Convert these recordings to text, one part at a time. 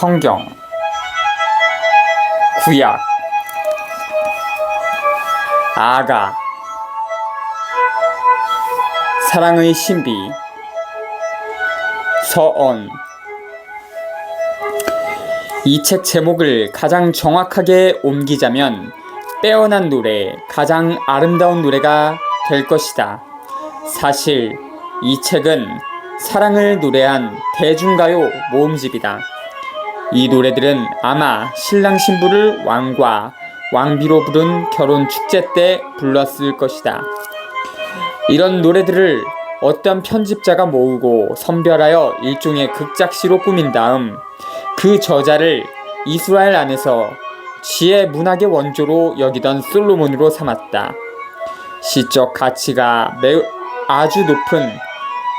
성경 구약 아가 사랑의 신비 서언. 이 책 제목을 가장 정확하게 옮기자면 빼어난 노래, 가장 아름다운 노래가 될 것이다. 사실 이 책은 사랑을 노래한 대중가요 모음집이다. 이 노래들은 아마 신랑 신부를 왕과 왕비로 부른 결혼 축제 때 불렀을 것이다. 이런 노래들을 어떤 편집자가 모으고 선별하여 일종의 극작시로 꾸민 다음 그 저자를 이스라엘 안에서 지혜 문학의 원조로 여기던 솔로몬으로 삼았다. 시적 가치가 아주 높은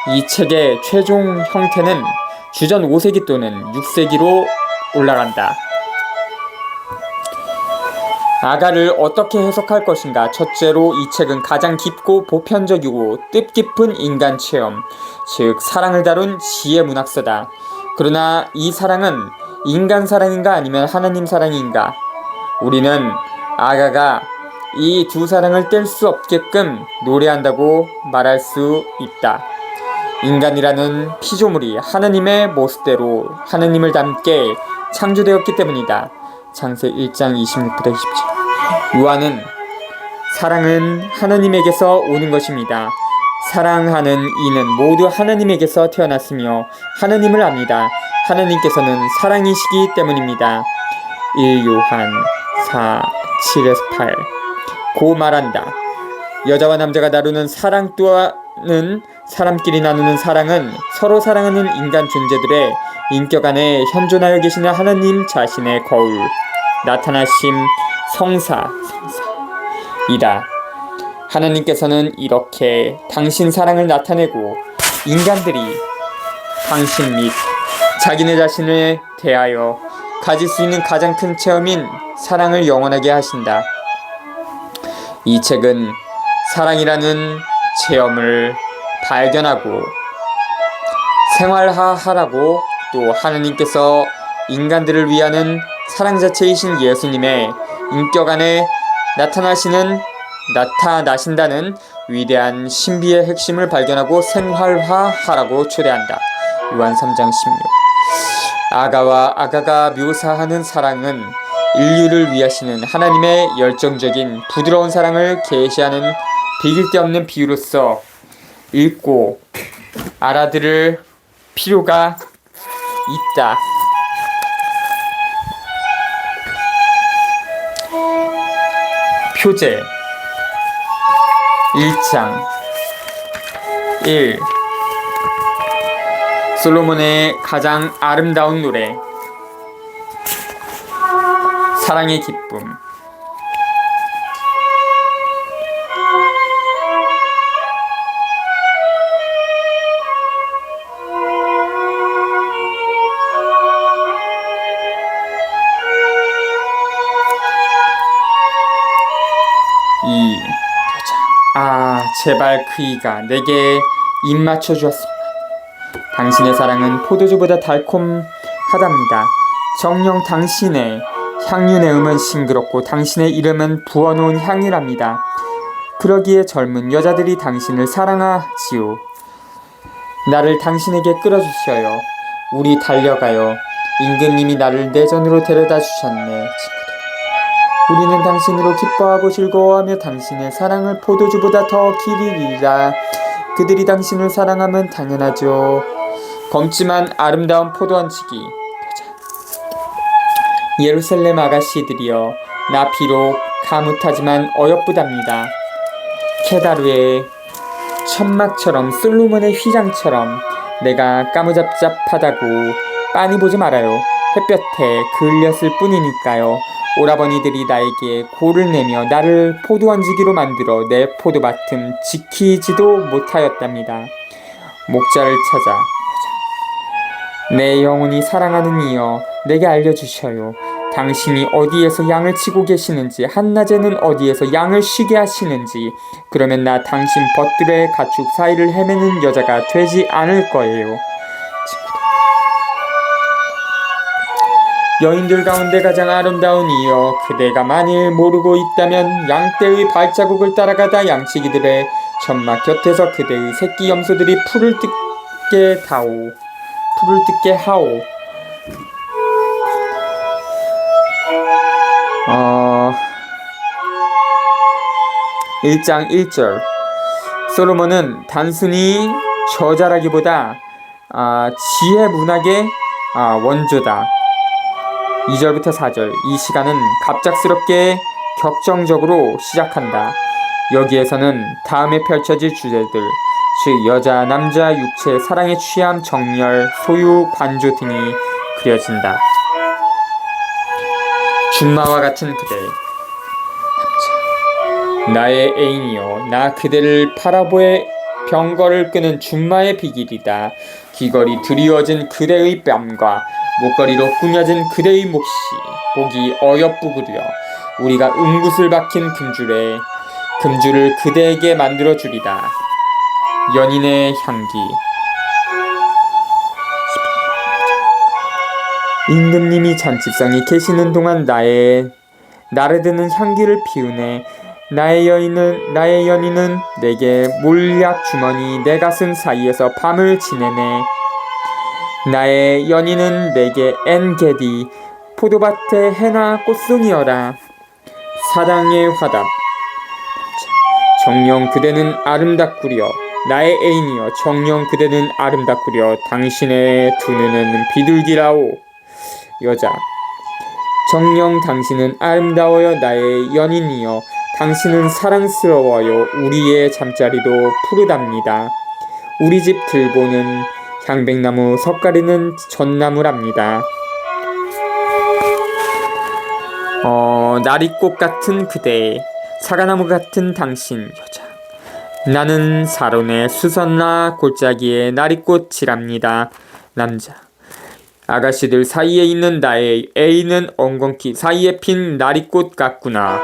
이 책의 최종 형태는 주전 5세기 또는 6세기로 올라간다. 아가를 어떻게 해석할 것인가? 첫째로 이 책은 가장 깊고 보편적이고 뜻깊은 인간 체험, 즉 사랑을 다룬 지혜 문학서다. 그러나 이 사랑은 인간 사랑인가 아니면 하나님 사랑인가? 우리는 아가가 이 두 사랑을 뗄 수 없게끔 노래한다고 말할 수 있다. 인간이라는 피조물이 하나님의 모습대로 하나님을 닮게 창조되었기 때문이다. 창세 1장 26부터 27. 요한은 사랑은 하나님에게서 오는 것입니다. 사랑하는 이는 모두 하나님에게서 태어났으며 하나님을 압니다. 하나님께서는 사랑이시기 때문입니다. 1요한 4, 7에서 8. 고 말한다. 여자와 남자가 나누는 사랑 또는 사람끼리 나누는 사랑은 서로 사랑하는 인간 존재들의 인격 안에 현존하여 계시는 하나님 자신의 거울, 나타나심 성사이다. 하나님께서는 이렇게 당신 사랑을 나타내고 인간들이 당신 및 자기네 자신을 대하여 가질 수 있는 가장 큰 체험인 사랑을 영원하게 하신다. 이 책은 사랑이라는 체험을 발견하고 생활화하라고 또 하나님께서 인간들을 위하는 사랑 자체이신 예수님의 인격 안에 나타나신다는 위대한 신비의 핵심을 발견하고 생활화하라고 초대한다. 요한 3장 16. 아가와 아가가 묘사하는 사랑은 인류를 위하시는 하나님의 열정적인 부드러운 사랑을 계시하는 비길 데 없는 비유로서 읽고 알아들을 필요가 있다. 표제 1장 1. 솔로몬의 가장 아름다운 노래 사랑의 기쁨. 제발 그이가 내게 입 맞춰 주었습니다. 당신의 사랑은 포도주보다 달콤하답니다. 정녕 당신의 향유 내음은 싱그럽고 당신의 이름은 부어놓은 향이랍니다. 그러기에 젊은 여자들이 당신을 사랑하지요. 나를 당신에게 끌어주셔요. 우리 달려가요. 임금님이 나를 내전으로 데려다 주셨네. 우리는 당신으로 기뻐하고 즐거워하며 당신의 사랑을 포도주보다 더 기리리라. 그들이 당신을 사랑하면 당연하죠. 검지만 아름다운 포도원치기. 예루살렘 아가씨들이여, 나 비록 가뭇하지만 어여쁘답니다. 케다루의 천막처럼 솔로몬의 휘장처럼 내가 까무잡잡하다고 빤히 보지 말아요. 햇볕에 그을렸을 뿐이니까요. 오라버니들이 나에게 고를 내며 나를 포도원지기로 만들어 내 포도밭은 지키지도 못하였답니다. 목자를 찾아 내 영혼이 사랑하는 이여 내게 알려주셔요. 당신이 어디에서 양을 치고 계시는지, 한낮에는 어디에서 양을 쉬게 하시는지. 그러면 나 당신 벗들의 가축 사이를 헤매는 여자가 되지 않을 거예요. 여인들 가운데 가장 아름다운 이여, 그대가 만일 모르고 있다면 양떼의 발자국을 따라가다 양치기들의 천막 곁에서 그대의 새끼 염소들이 풀을 뜯게 하오. 1장 1절. 솔로몬은 단순히 저자라기보다 지혜 문학의 원조다. 2절부터 4절. 이 시간은 갑작스럽게 격정적으로 시작한다. 여기에서는 다음에 펼쳐질 주제들, 즉 여자, 남자, 육체, 사랑의 취함, 정열, 소유, 관조 등이 그려진다. 준마와 같은 그대, 나의 애인이여, 나 그대를 바라보에 병거를 끄는 준마의 비길이다. 귀걸이 드리워진 그대의 뺨과 목걸이로 꾸며진 그대의 몫이 보기 어여쁘구려. 우리가 은굿을 박힌 금줄을 그대에게 만들어주리다. 연인의 향기. 임금님이 잔치상에 계시는 동안 나를 드는 향기를 피우네. 나의 연인은 내게 몰약 주머니 내 가슴 사이에서 밤을 지내네. 나의 연인은 내게 엔게디 포도밭의 해나 꽃송이여라. 사랑의 화답. 정녕 그대는 아름답구려. 나의 애인이여, 정녕 그대는 아름답구려. 당신의 두 눈은 비둘기라오. 여자. 정녕 당신은 아름다워요. 나의 연인이여, 당신은 사랑스러워요. 우리의 잠자리도 푸르답니다. 우리 집 들보는 향백나무, 석가리는 전나무랍니다. 나리꽃 같은 그대, 사과나무 같은 당신. 여자. 나는 사론의 수선나 골짜기에 나리꽃이랍니다. 남자. 아가씨들 사이에 있는 나의 애인은 엉겅퀴 사이에 핀 나리꽃 같구나.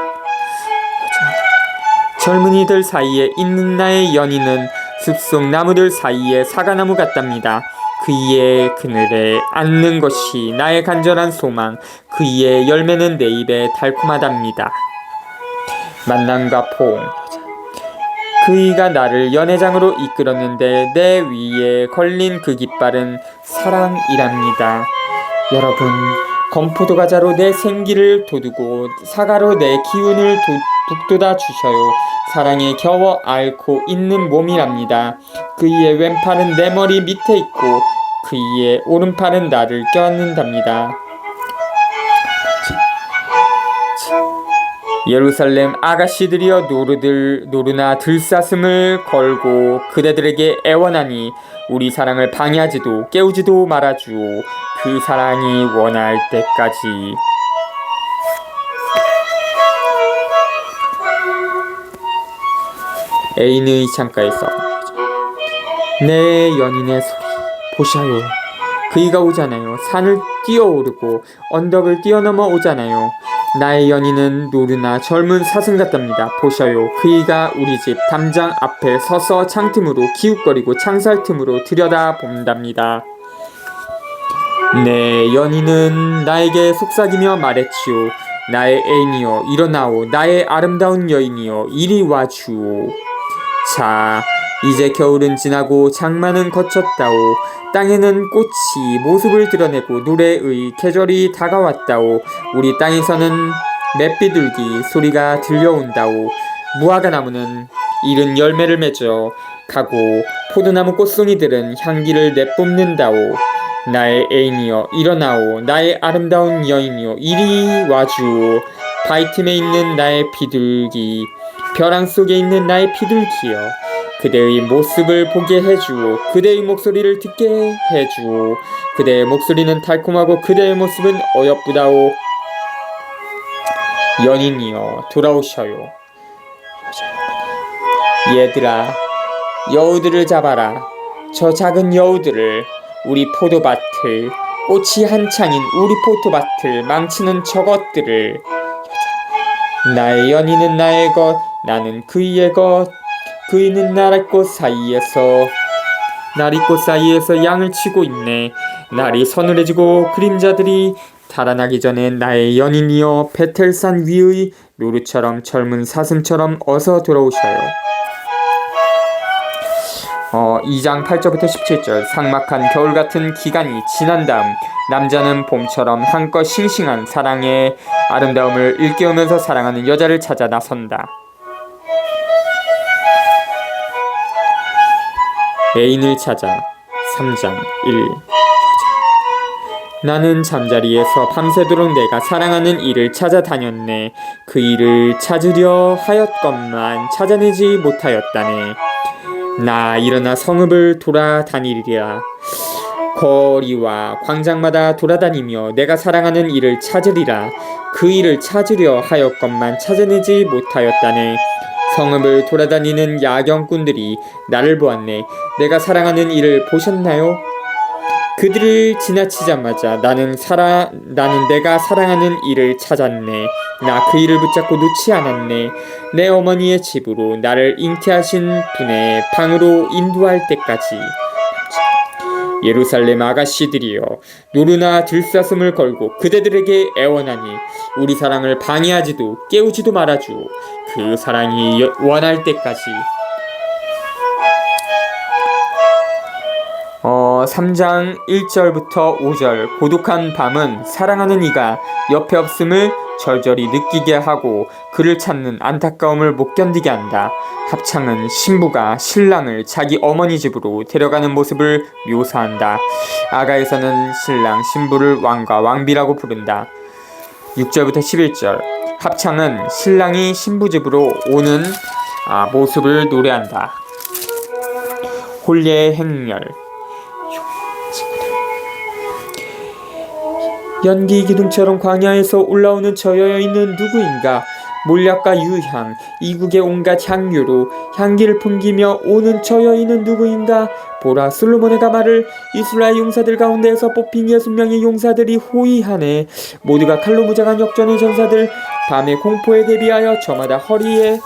젊은이들 사이에 있는 나의 연인은 숲속 나무들 사이에 사과나무 같답니다. 그이의 그늘에 앉는 것이 나의 간절한 소망, 그이의 열매는 내 입에 달콤하답니다. 만남과 포옹. 그이가 나를 연회장으로 이끌었는데 내 위에 걸린 그 깃발은 사랑이랍니다. 여러분, 건포도 과자로 내 생기를 돋우고 사과로 내 기운을 북돋아 주셔요. 사랑에 겨워 앓고 있는 몸이랍니다. 그이의 왼팔은 내 머리 밑에 있고 그이의 오른팔은 나를 껴안는답니다. 예루살렘 아가씨들이여, 노루나 들사슴을 걸고 그대들에게 애원하니 우리 사랑을 방해하지도 깨우지도 말아주오. 그 사랑이 원할 때까지. 애인의 창가에서. 내 연인의 소리 보셔요. 그이가 오잖아요. 산을 뛰어오르고 언덕을 뛰어넘어 오잖아요. 나의 연인은 노르나 젊은 사슴 같답니다. 보셔요. 그이가 우리 집 담장 앞에 서서 창틈으로 기웃거리고 창살 틈으로 들여다본답니다. 내 연인은 나에게 속삭이며 말했지요. 나의 애인이여, 일어나오. 나의 아름다운 여인이여, 이리 와주오. 자, 이제 겨울은 지나고 장마는 거쳤다오. 땅에는 꽃이 모습을 드러내고 노래의 계절이 다가왔다오. 우리 땅에서는 맷비둘기 소리가 들려온다오. 무화과나무는 이른 열매를 맺어 가고 포도나무 꽃송이들은 향기를 내뿜는다오. 나의 애인이여, 일어나오. 나의 아름다운 여인이여, 이리 와주오. 바이틈에 있는 나의 비둘기, 벼랑 속에 있는 나의 비둘기여, 그대의 모습을 보게 해주오. 그대의 목소리를 듣게 해주오. 그대의 목소리는 달콤하고 그대의 모습은 어여쁘다오. 연인이여, 돌아오셔요. 얘들아, 여우들을 잡아라. 저 작은 여우들을, 우리 포도밭을, 꽃이 한창인 우리 포도밭을 망치는 저것들을. 나의 연인은 나의 것, 나는 그이의 것. 그이는 나리꽃 사이에서 양을 치고 있네. 날이 서늘해지고 그림자들이 달아나기 전에 나의 연인이여 베텔산 위의 노루처럼 젊은 사슴처럼 어서 돌아오셔요. 2장 8절부터 17절. 삭막한 겨울 같은 기간이 지난 다음 남자는 봄처럼 한껏 싱싱한 사랑의 아름다움을 일깨우면서 사랑하는 여자를 찾아 나선다. 애인을 찾아. 3장 1. 나는 잠자리에서 밤새도록 내가 사랑하는 이를 찾아다녔네. 그 이를 찾으려 하였건만 찾아내지 못하였다네. 나 일어나 성읍을 돌아다니리라. 거리와 광장마다 돌아다니며 내가 사랑하는 이를 찾으리라. 그 이를 찾으려 하였건만 찾아내지 못하였다네. 성읍을 돌아다니는 야경꾼들이 나를 보았네. 내가 사랑하는 이를 보셨나요? 그들을 지나치자마자 나는 내가 사랑하는 이를 찾았네. 나 그 이를 붙잡고 놓지 않았네. 내 어머니의 집으로 나를 잉태하신 분의 방으로 인도할 때까지. 예루살렘 아가씨들이여, 노루나 들사슴을 걸고 그대들에게 애원하니 우리 사랑을 방해하지도 깨우지도 말아주오. 그 사랑이 원할 때까지. 3장 1절부터 5절. 고독한 밤은 사랑하는 이가 옆에 없음을 절절히 느끼게 하고 그를 찾는 안타까움을 못 견디게 한다. 합창은 신부가 신랑을 자기 어머니 집으로 데려가는 모습을 묘사한다. 아가에서는 신랑 신부를 왕과 왕비라고 부른다. 6절부터 11절. 합창은 신랑이 신부 집으로 오는 모습을 노래한다. 혼례의 행렬. 연기 기둥처럼 광야에서 올라오는 저 여인은 누구인가? 몰약과 유향, 이국의 온갖 향유로 향기를 풍기며 오는 저 여인은 누구인가? 보라, 솔로몬의 가마를 이스라엘 용사들 가운데에서 뽑힌 60명의 용사들이 호위하네. 모두가 칼로 무장한 역전의 전사들, 밤의 공포에 대비하여 저마다 허리에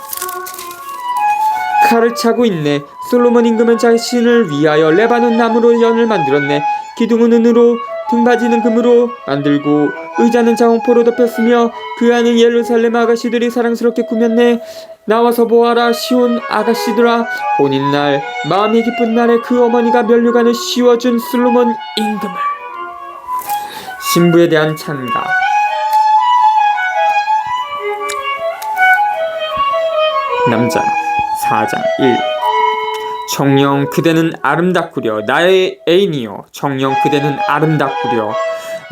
칼을 차고 있네. 솔로몬 임금은 자신을 위하여 레바논 나무로 연을 만들었네. 기둥은 은으로, 등받이는 금으로 만들고 의자는 자홍포로 덮였으며 그 안에 예루살렘 아가씨들이 사랑스럽게 꾸몄네. 나와서 보아라, 시온 아가씨들아. 혼인날, 마음이 기쁜 날에 그 어머니가 면류관을 씌워준 솔로몬 임금을. 신부에 대한 찬가. 남자 4장 1. 정녕 그대는 아름답구려. 나의 애인이여, 정녕 그대는 아름답구려.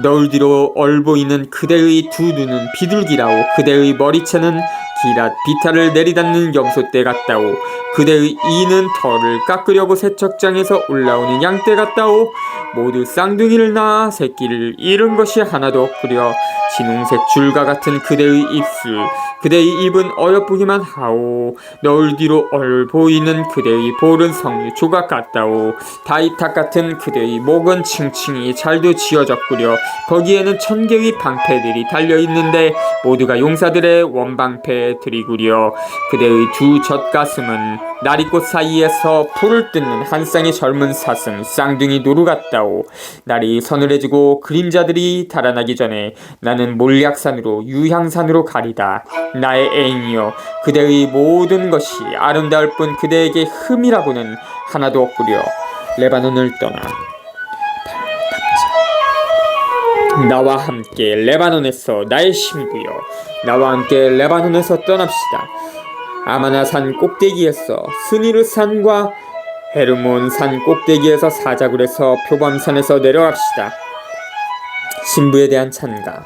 너울 뒤로 얼보이는 그대의 두 눈은 비둘기라오. 그대의 머리채는 기랏 비탈을 내리닫는 염소떼 같다오. 그대의 이는 털을 깎으려고 세척장에서 올라오는 양떼 같다오. 모두 쌍둥이를 낳아 새끼를 잃은 것이 하나도 없구려. 진홍색 줄과 같은 그대의 입술, 그대의 입은 어여쁘기만 하오. 너울 뒤로 얼보이는 그대의 볼은 석류 조각 같다오. 다이탁 같은 그대의 목은 칭칭이 잘도 지어졌구려. 거기에는 1000개의 방패들이 달려있는데 모두가 용사들의 원방패들이구려. 그대의 두 젖가슴은 나리꽃 사이에서 풀을 뜯는 한 쌍의 젊은 사슴, 쌍둥이 노루 같다오. 날이 서늘해지고 그림자들이 달아나기 전에 나는 몰약산으로 유향산으로 가리다. 나의 애인이여, 그대의 모든 것이 아름다울 뿐 그대에게 흠이라고는 하나도 없구려. 레바논을 떠나. 나와 함께 레바논에서 나의 신부여, 나와 함께 레바논에서 떠납시다. 아마나산 꼭대기에서 스니르산과 헤르몬산 꼭대기에서 사자굴에서 표범산에서 내려갑시다. 신부에 대한 찬가.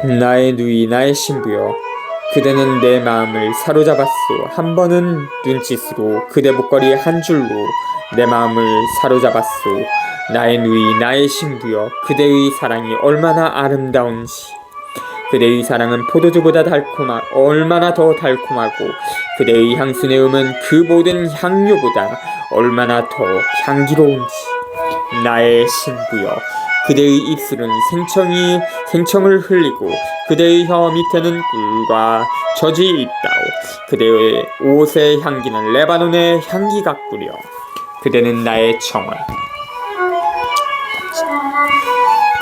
나의 누이, 나의 신부여, 그대는 내 마음을 사로잡았소. 한 번은 눈짓으로, 그대 목걸이 한 줄로 내 마음을 사로잡았소. 나의 누이, 나의 신부여, 그대의 사랑이 얼마나 아름다운지. 그대의 사랑은 포도주보다 얼마나 더 달콤하고 그대의 향수 내음은 그 모든 향료보다 얼마나 더 향기로운지. 나의 신부여, 그대의 입술은 생청을 흘리고 그대의 혀 밑에는 꿀과 젖이 있다오. 그대의 옷의 향기는 레바논의 향기 같구려. 그대는 나의 청혼.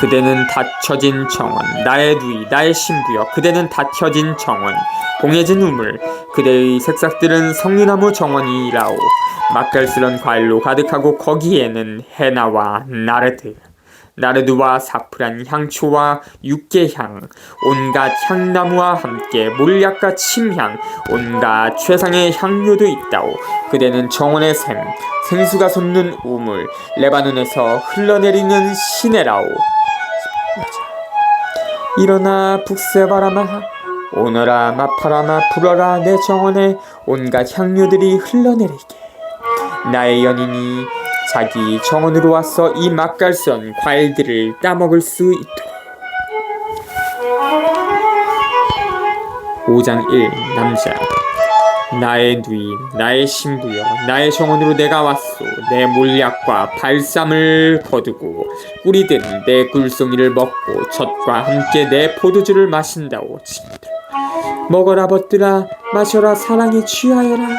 그대는 닫혀진 정원, 나의 누이, 나의 신부여. 그대는 닫혀진 정원, 공해진 우물. 그대의 색싹들은 성류나무 정원이라오. 맛깔스런 과일로 가득하고 거기에는 해나와 나르드와 사프란, 향초와 육개향, 온갖 향나무와 함께 몰약과 침향, 온갖 최상의 향료도 있다오. 그대는 정원의 샘, 생수가 솟는 우물, 레바논에서 흘러내리는 시내라오. 일어나 북새바람아, 오너라 마파라마, 불어라 내 정원에 온갖 향료들이 흘러내리게. 나의 연인이 자기 정원으로 와서 이 맛깔스런 과일들을 따먹을 수 있도록. 5장 1. 남자. 나의 누이, 나의 신부여, 나의 정원으로 내가 왔소. 내 몰약과 발삼을 거두고 꿀이든 내 꿀송이를 먹고 젖과 함께 내 포도주를 마신다오. 친구들, 먹어라 벗들아, 마셔라 사랑에 취하여라.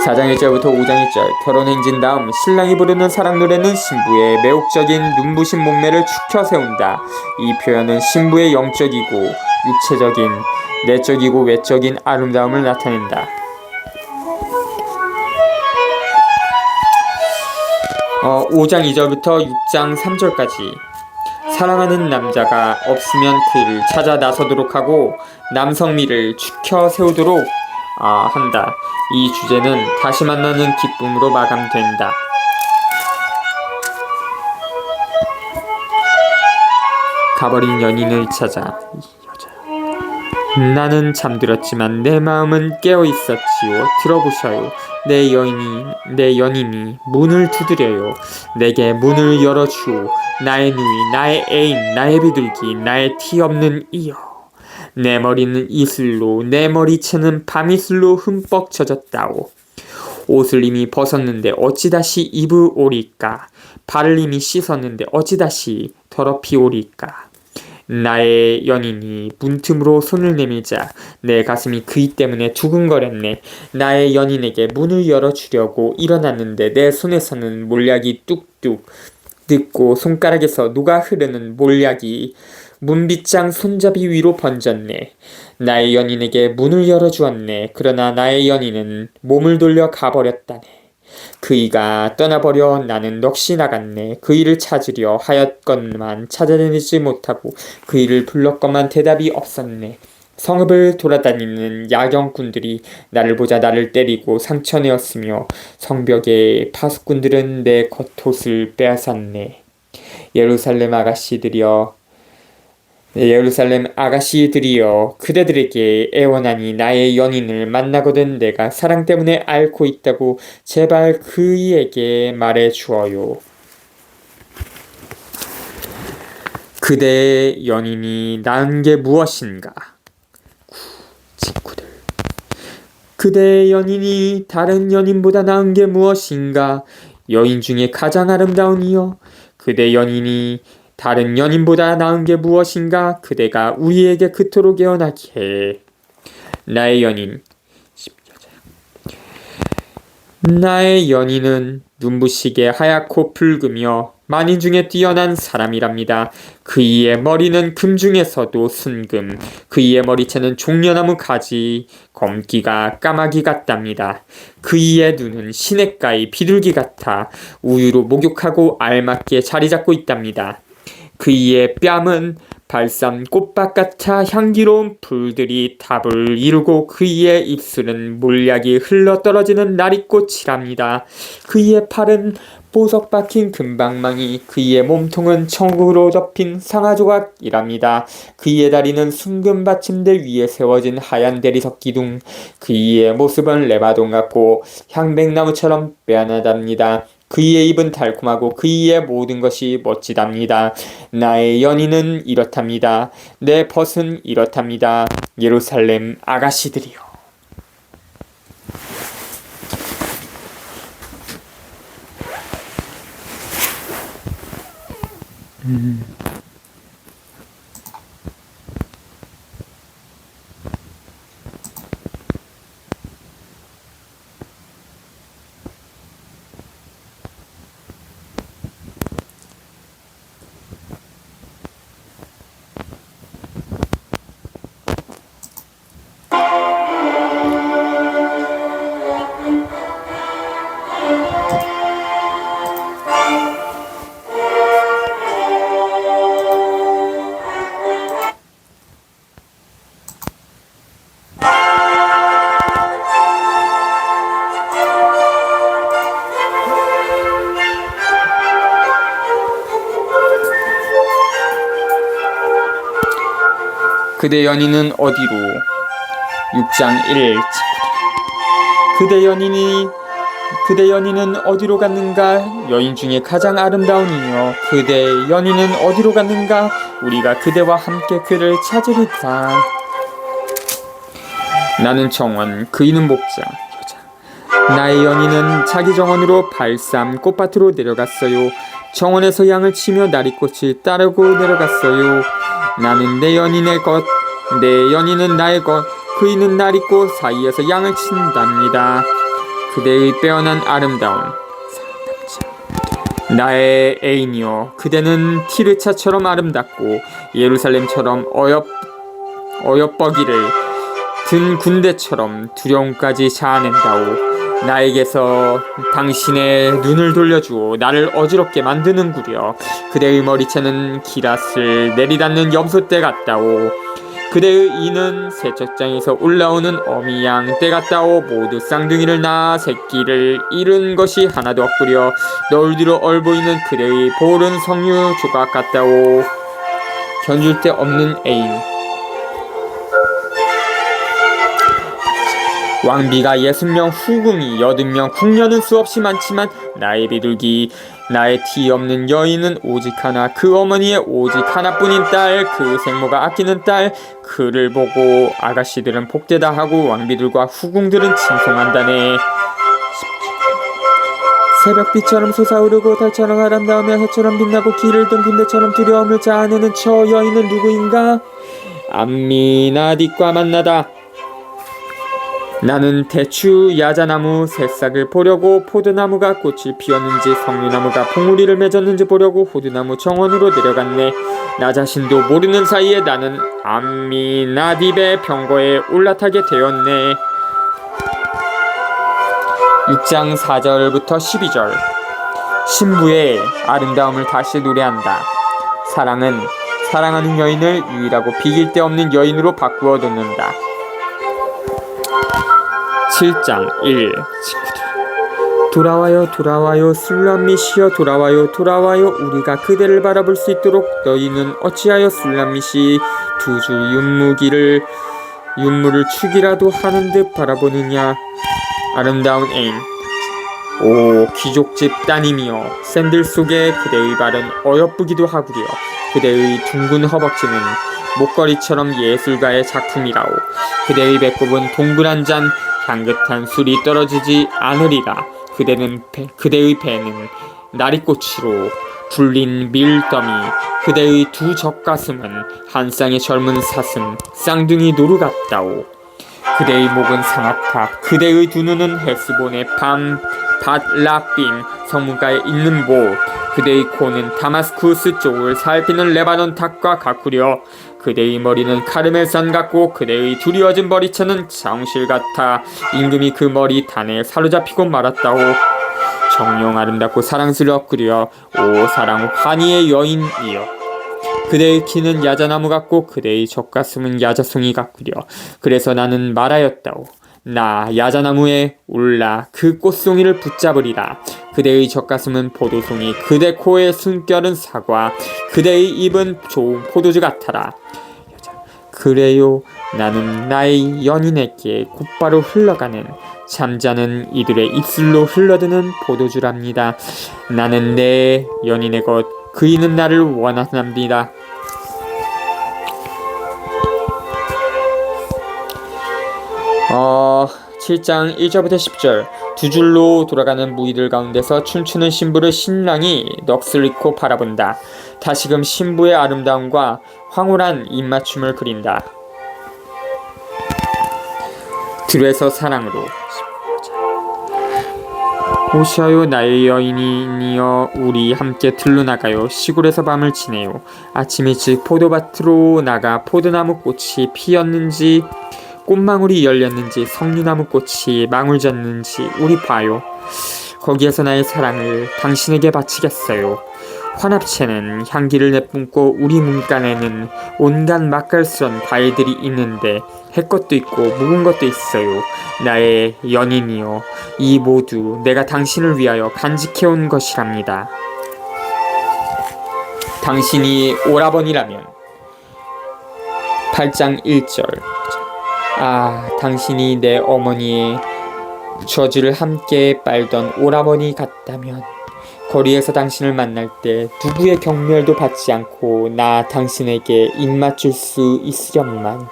4장 1절부터 5장 1절. 결혼행진 다음 신랑이 부르는 사랑 노래는 신부의 매혹적인 눈부신 몸매를 축혀 세운다. 이 표현은 신부의 영적이고 육체적인, 내적이고 외적인 아름다움을 나타낸다. 5장 2절부터 6장 3절까지. 사랑하는 남자가 없으면 그를 찾아 나서도록 하고 남성미를 축혀 세우도록 한다. 이 주제는 다시 만나는 기쁨으로 마감된다. 가버린 연인을 찾아. 나는 잠들었지만 내 마음은 깨어 있었지요. 들어보셔요. 내 연인이 문을 두드려요. 내게 문을 열어주오. 나의 누이, 나의 애인, 나의 비둘기, 나의 티 없는 이여. 내 머리는 이슬로, 내 머리채는 밤이슬로 흠뻑 젖었다오. 옷을 이미 벗었는데 어찌 다시 입으오리까? 발을 이미 씻었는데 어찌 다시 더럽히오리까? 나의 연인이 문틈으로 손을 내밀자 내 가슴이 그이 때문에 두근거렸네. 나의 연인에게 문을 열어주려고 일어났는데 내 손에서는 몰약이 뚝뚝 뜯고 손가락에서 녹아 흐르는 몰약이 문빗장 손잡이 위로 번졌네. 나의 연인에게 문을 열어주었네. 그러나 나의 연인은 몸을 돌려 가버렸다네. 그이가 떠나버려 나는 넋이 나갔네. 그이를 찾으려 하였건만 찾아내지 못하고 그이를 불렀건만 대답이 없었네. 성읍을 돌아다니는 야경꾼들이 나를 보자 나를 때리고 상처내었으며 성벽의 파수꾼들은 내 겉옷을 빼앗았네. 예루살렘 아가씨들이여, 그대들에게 애원하니 나의 연인을 만나거든 내가 사랑 때문에 앓고 있다고 제발 그이에게 말해 주어요. 그대의 연인이 낳은 게 무엇인가? 친구들, 그대의 연인이 다른 연인보다 나은 게 무엇인가? 여인 중에 가장 아름다운 이여, 그대 연인이 다른 연인보다 나은 게 무엇인가? 그대가 우리에게 그토록 애원하게 해. 나의 연인은 눈부시게 하얗고 붉으며 만인 중에 뛰어난 사람이랍니다. 그이의 머리는 금 중에서도 순금, 그이의 머리채는 종려나무 가지 검기가 까마귀 같답니다. 그이의 눈은 시냇가의 비둘기 같아 우유로 목욕하고 알맞게 자리 잡고 있답니다. 그이의 뺨은 발삼 꽃밭 같아 향기로운 풀들이 답을 이루고 그이의 입술은 몰약이 흘러떨어지는 나리꽃이랍니다. 그이의 팔은 보석 박힌 금방망이, 그이의 몸통은 청으로 덮인 상아조각이랍니다. 그이의 다리는 순금 받침대 위에 세워진 하얀 대리석 기둥, 그이의 모습은 레바논 같고 향백나무처럼 빼어나답니다. 그이의 입은 달콤하고 그이의 모든 것이 멋지답니다. 나의 연인은 이렇답니다. 내 벗은 이렇답니다. 예루살렘 아가씨들이여. 그대 연인은 어디로? 6장 1. 그대 연인은 어디로 갔는가? 여인 중에 가장 아름다운 이여, 그대 연인은 어디로 갔는가? 우리가 그대와 함께 그를 찾으리다. 나는 정원, 그이는 목자. 여자. 나의 연인은 자기 정원으로 발삼 꽃밭으로 내려갔어요. 정원에서 양을 치며 나리꽃을 따르고 내려갔어요. 나는 내 연인의 것, 내 연인은 나의 것, 그이는 나리꽃 사이에서 양을 친답니다. 그대의 빼어난 아름다운 나의 애인이여, 그대는 티르차처럼 아름답고 예루살렘처럼 어여뻐기를 든 군대처럼 두려움까지 자아낸다오. 나에게서 당신의 눈을 돌려주어 나를 어지럽게 만드는구려. 그대의 머리채는 기랏을 내리닫는 염소떼 같다오. 그대의 이는 세척장에서 올라오는 어미 양떼 같다오. 모두 쌍둥이를 낳아 새끼를 잃은 것이 하나도 없구려. 너울 뒤로 얼보이는 그대의 볼은 석류 조각 같다오. 견줄 데 없는 애인. 왕비가 60명, 후궁이 80명, 궁녀는 수없이 많지만 나의 비둘기, 나의 티 없는 여인은 오직 하나, 그 어머니의 오직 하나뿐인 딸, 그 생모가 아끼는 딸. 그를 보고 아가씨들은 복되다 하고 왕비들과 후궁들은 칭송한다네. 새벽빛처럼 솟아오르고 달처럼 아름다우며 해처럼 빛나고 길을 든 군대처럼 두려움을 자아내는 저 여인은 누구인가? 암미나딕과 만나다. 나는 대추 야자나무 새싹을 보려고 포도나무가 꽃을 피웠는지 석류나무가 봉우리를 맺었는지 보려고 호두나무 정원으로 내려갔네. 나 자신도 모르는 사이에 나는 암미나딥의 병거에 올라타게 되었네. 6장 4절부터 12절. 신부의 아름다움을 다시 노래한다. 사랑은 사랑하는 여인을 유일하고 비길 데 없는 여인으로 바꾸어 놓는다. 7장 1. 친구들 돌아와요 돌아와요 술람밋이여 돌아와요 돌아와요. 우리가 그대를 바라볼 수 있도록 너희는 어찌하여 술람밋이 두 줄 윤물을 축이라도 하는 듯 바라보느냐. 아름다운 애인. 오 귀족집 따님이여, 샌들 속에 그대의 발은 어여쁘기도 하구려. 그대의 둥근 허벅지는 목걸이처럼 예술가의 작품이라오. 그대의 배꼽은 동그란 잔 향긋한 술이 떨어지지 않으리라. 그대의 배는 나리꽃으로 불린 밀더미. 그대의 두 젖가슴은 한 쌍의 젊은 사슴 쌍둥이 노루 같다오. 그대의 목은 상아탑, 그대의 두 눈은 헤스본의 밧라빔 성문가에 있는 못. 그대의 코는 다마스쿠스 쪽을 살피는 레바논 탑과 같구려. 그대의 머리는 카르멜산 같고 그대의 두리워진 머리채는 정실 같아. 임금이 그 머리 단에 사로잡히고 말았다오. 정녕 아름답고 사랑스럽구려. 오 사랑 환희의 여인이여. 그대의 키는 야자나무 같고 그대의 젖가슴은 야자송이 같구려. 그래서 나는 말하였다오. 나 야자나무에 올라 그 꽃송이를 붙잡으리라. 그대의 젖가슴은 포도송이, 그대 코의 숨결은 사과, 그대의 입은 좋은 포도주 같아라. 그래요, 나는 나의 연인에게 곧바로 흘러가는 잠자는 이들의 입술로 흘러드는 포도주랍니다. 나는 내 연인의 것, 그이는 나를 원한답니다. 어... 7장 1절부터 10절. 두 줄로 돌아가는 무희들 가운데서 춤추는 신부를 신랑이 넋을 잃고 바라본다. 다시금 신부의 아름다움과 황홀한 입맞춤을 그린다. 들에서 사랑으로. 오시아요 나의 여인이여, 우리 함께 들로 나가요. 시골에서 밤을 지내요. 아침 일찍 포도밭으로 나가 포도나무 꽃이 피었는지 꽃망울이 열렸는지 석류나무 꽃이 망울 졌는지 우리 봐요. 거기에서 나의 사랑을 당신에게 바치겠어요. 환합채는 향기를 내뿜고 우리 문간에는 온갖 맛깔스런 과일들이 있는데 해것도 있고 묵은 것도 있어요. 나의 연인이여, 이 모두 내가 당신을 위하여 간직해온 것이랍니다. 당신이 오라버니라면 8장 1절. 아, 당신이 내 어머니의 젖을 함께 빨던 오라버니 같다면 거리에서 당신을 만날 때 누구의 경멸도 받지 않고 나 당신에게 입맞출 수 있으련만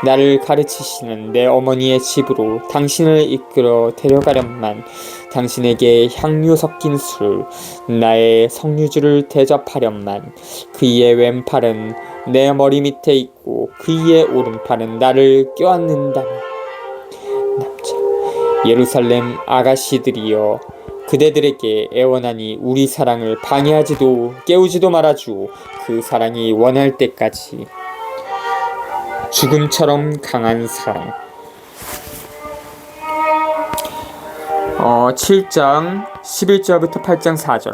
나를 가르치시는 내 어머니의 집으로 당신을 이끌어 데려가련만 당신에게 향유 섞인 술 나의 석류주를 대접하련만 그이의 왼팔은 내 머리 밑에 있고 그이의 오른팔은 나를 껴안는다면 남자 예루살렘 아가씨들이여 그대들에게 애원하니 우리 사랑을 방해하지도 깨우지도 말아주 그 사랑이 원할 때까지. 죽음처럼 강한 사랑. 7장 11절부터 8장 4절.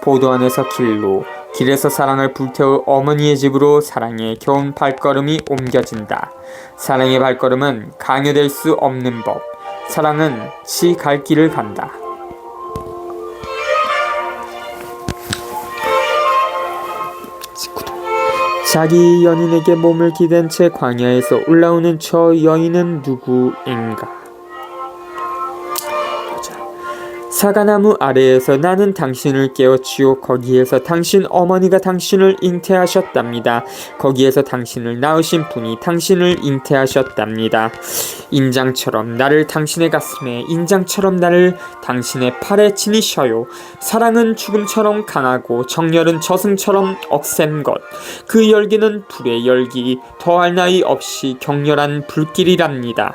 보도 안에서 길로 길에서 사랑을 불태워 어머니의 집으로 사랑의 겨운 발걸음이 옮겨진다. 사랑의 발걸음은 강요될 수 없는 법. 사랑은 지 갈 길을 간다. 자기 연인에게 몸을 기댄 채 광야에서 올라오는 저 여인은 누구인가? 사과나무 아래에서 나는 당신을 깨웠지요. 거기에서 당신 어머니가 당신을 잉태하셨답니다. 거기에서 당신을 낳으신 분이 당신을 잉태하셨답니다. 인장처럼 나를 당신의 가슴에, 인장처럼 나를 당신의 팔에 지니셔요. 사랑은 죽음처럼 강하고 정열은 저승처럼 억센 것. 그 열기는 불의 열기, 더할 나위 없이 격렬한 불길이랍니다.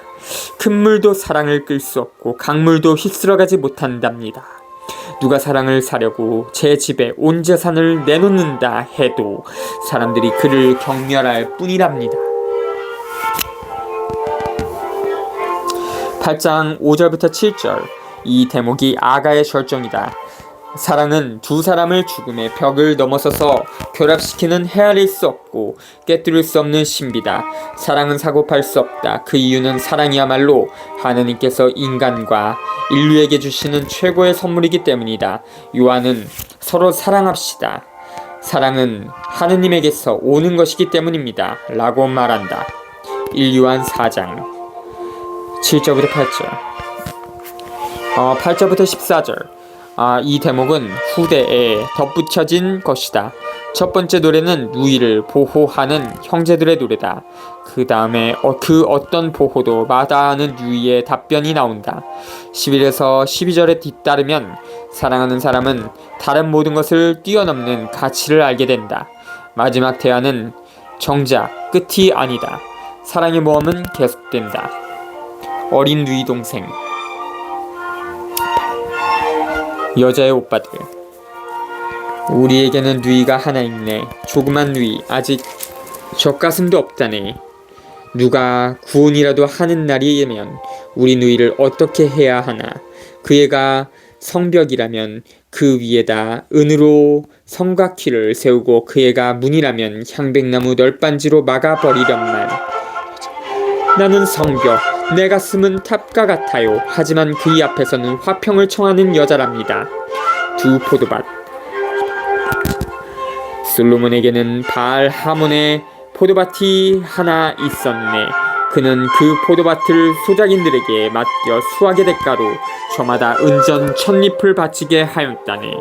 큰 물도 사랑을 끌 수 없고 강물도 휩쓸어가지 못한답니다. 누가 사랑을 사려고 제 집에 온 재산을 내놓는다 해도 사람들이 그를 경멸할 뿐이랍니다. 8장 5절부터 7절. 이 대목이 아가의 절정이다. 사랑은 두 사람을 죽음의 벽을 넘어서서 결합시키는 헤아릴 수 없고 깨뜨릴 수 없는 신비다. 사랑은 사고팔 수 없다. 그 이유는 사랑이야말로 하느님께서 인간과 인류에게 주시는 최고의 선물이기 때문이다. 요한은 서로 사랑합시다. 사랑은 하느님에게서 오는 것이기 때문입니다. 라고 말한다. 1요한 4장 7절부터 8절. 8절부터 14절. 이 대목은 후대에 덧붙여진 것이다. 첫 번째 노래는 누이를 보호하는 형제들의 노래다. 그 다음에 그 어떤 보호도 마다하는 누이의 답변이 나온다. 11에서 12절에 뒤따르면 사랑하는 사람은 다른 모든 것을 뛰어넘는 가치를 알게 된다. 마지막 대화는 정작 끝이 아니다. 사랑의 모험은 계속된다. 어린 누이 동생. 여자의 오빠들. 우리에게는 누이가 하나 있네. 조그만 누이. 아직 젖가슴도 없다네. 누가 구혼이라도 하는 날이면 우리 누이를 어떻게 해야 하나. 그 애가 성벽이라면 그 위에다 은으로 성곽키를 세우고 그 애가 문이라면 향백나무 널빤지로 막아버리련만. 나는 성벽, 내 가슴은 탑과 같아요. 하지만 그이 앞에서는 화평을 청하는 여자랍니다. 두 포도밭. 솔로몬에게는 바알 하몬의 포도밭이 하나 있었네. 그는 그 포도밭을 소작인들에게 맡겨 수확의 대가로 저마다 은전 1000잎을 바치게 하였다네.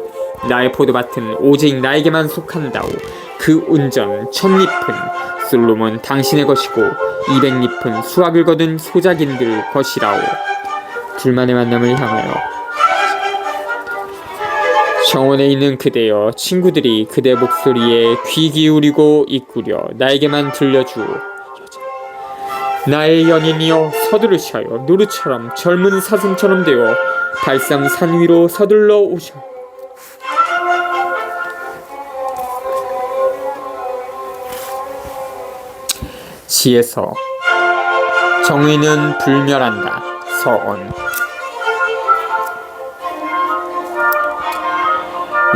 나의 포도밭은 오직 나에게만 속한다오. 그 은전 1000잎은 솔로몬 당신의 것이고 200잎은 수확을 거둔 소작인들 것이라오. 둘만의 만남을 향하여. 정원에 있는 그대여, 친구들이 그대 목소리에 귀 기울이고 있구려. 나에게만 들려주오. 나의 연인이여, 서두르셔요. 노루처럼 젊은 사슴처럼 되어 발상 산 위로 서둘러 오셔. 지에서 정의는 불멸한다. 서언.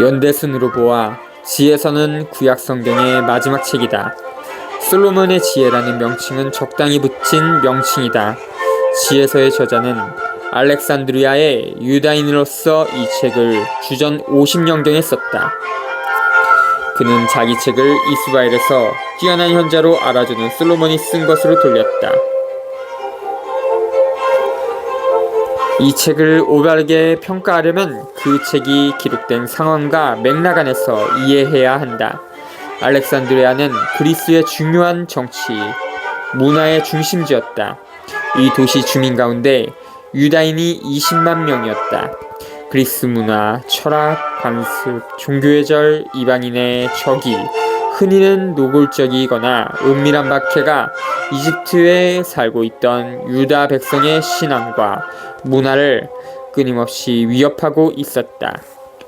연대순으로 보아 지혜서는 구약성경의 마지막 책이다. 솔로몬의 지혜라는 명칭은 적당히 붙인 명칭이다. 지혜서의 저자는 알렉산드리아의 유다인으로서 이 책을 주전 50년경에 썼다. 그는 자기 책을 이스라엘에서 뛰어난 현자로 알아주는 솔로몬이 쓴 것으로 돌렸다. 이 책을 올바르게 평가하려면 그 책이 기록된 상황과 맥락 안에서 이해해야 한다. 알렉산드리아는 그리스의 중요한 정치, 문화의 중심지였다. 이 도시 주민 가운데 유다인이 20만 명이었다. 그리스 문화, 철학, 관습, 종교예절, 이방인의 적이, 흔히는 노골적이거나 은밀한 박해가 이집트에 살고 있던 유다 백성의 신앙과 문화를 끊임없이 위협하고 있었다.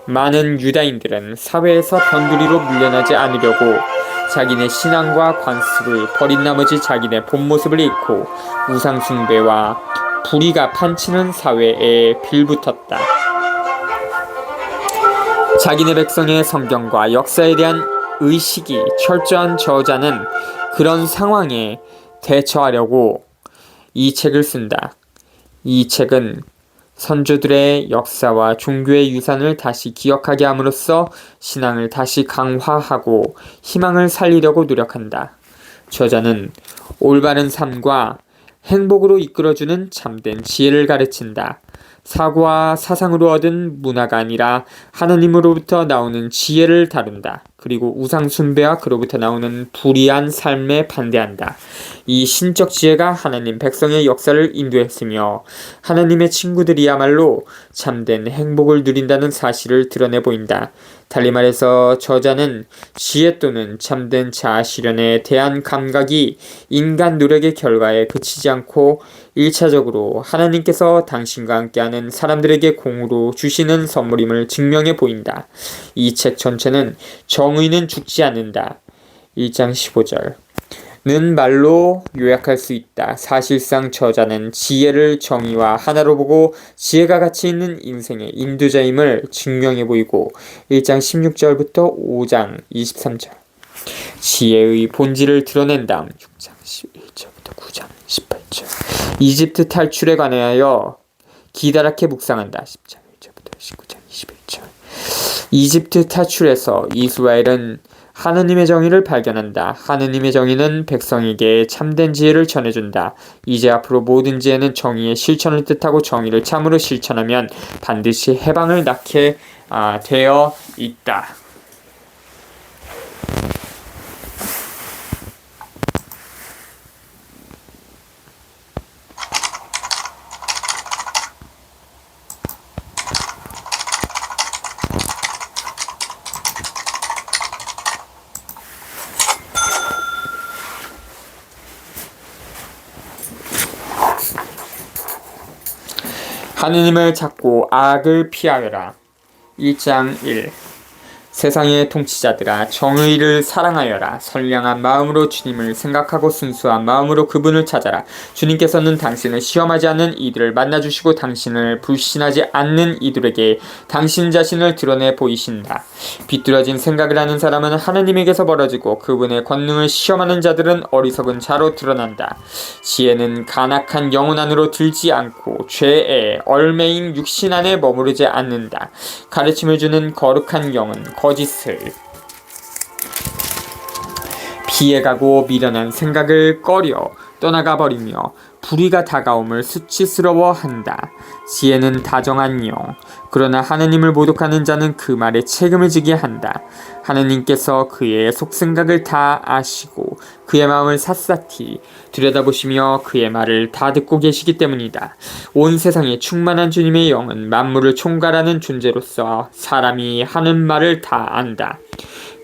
많은 유다인들은 사회에서 변두리로 물러나지 않으려고 자기네 신앙과 관습을 버린 나머지 자기네 본 모습을 잃고 우상숭배와 불의가 판치는 사회에 빌붙었다. 자기네 백성의 성경과 역사에 대한 의식이 철저한 저자는 그런 상황에 대처하려고 이 책을 쓴다. 이 책은 선조들의 역사와 종교의 유산을 다시 기억하게 함으로써 신앙을 다시 강화하고 희망을 살리려고 노력한다. 저자는 올바른 삶과 행복으로 이끌어주는 참된 지혜를 가르친다. 사고와 사상으로 얻은 문화가 아니라 하나님으로부터 나오는 지혜를 다룬다. 그리고 우상 숭배와 그로부터 나오는 불의한 삶에 반대한다. 이 신적 지혜가 하나님 백성의 역사를 인도했으며 하나님의 친구들이야말로 참된 행복을 누린다는 사실을 드러내 보인다. 달리 말해서 저자는 지혜 또는 참된 자아 실현에 대한 감각이 인간 노력의 결과에 그치지 않고 1차적으로 하나님께서 당신과 함께하는 사람들에게 공으로 주시는 선물임을 증명해 보인다. 이 책 전체는 정의는 죽지 않는다. 1장 15절 는 말로 요약할 수 있다. 사실상 저자는 지혜를 정의와 하나로 보고 지혜가 가치 있는 인생의 인도자임을 증명해 보이고 1장 16절부터 5장 23절 지혜의 본질을 드러낸 다음 6장 11절부터 9장 18절 이집트 탈출에 관하여 기다랗게 묵상한다. 10장 1절부터 19장 21절 이집트 탈출에서 이스라엘은 하느님의 정의를 발견한다. 하느님의 정의는 백성에게 참된 지혜를 전해준다. 이제 앞으로 모든 지혜는 정의의 실천을 뜻하고 정의를 참으로 실천하면 반드시 해방을 낳게 되어 있다. 하느님을 찾고 악을 피하여라. 1장 1 세상의 통치자들아 정의를 사랑하여라. 선량한 마음으로 주님을 생각하고 순수한 마음으로 그분을 찾아라. 주님께서는 당신을 시험하지 않는 이들을 만나주시고 당신을 불신하지 않는 이들에게 당신 자신을 드러내 보이신다. 비뚤어진 생각을 하는 사람은 하느님에게서 멀어지고 그분의 권능을 시험하는 자들은 어리석은 자로 드러난다. 지혜는 간악한 영혼 안으로 들지 않고 죄에 얼매인 육신 안에 머무르지 않는다. 가르침을 주는 거룩한 영은 거짓을 피해가고 미련한 생각을 꺼려 떠나가 버리며 불의가 다가옴을 수치스러워한다. 지혜는 다정한 영, 그러나 하느님을 모독하는 자는 그 말에 책임을 지게 한다. 하느님께서 그의 속생각을 다 아시고 그의 마음을 샅샅이 들여다보시며 그의 말을 다 듣고 계시기 때문이다. 온 세상에 충만한 주님의 영은 만물을 총괄하는 존재로서 사람이 하는 말을 다 안다.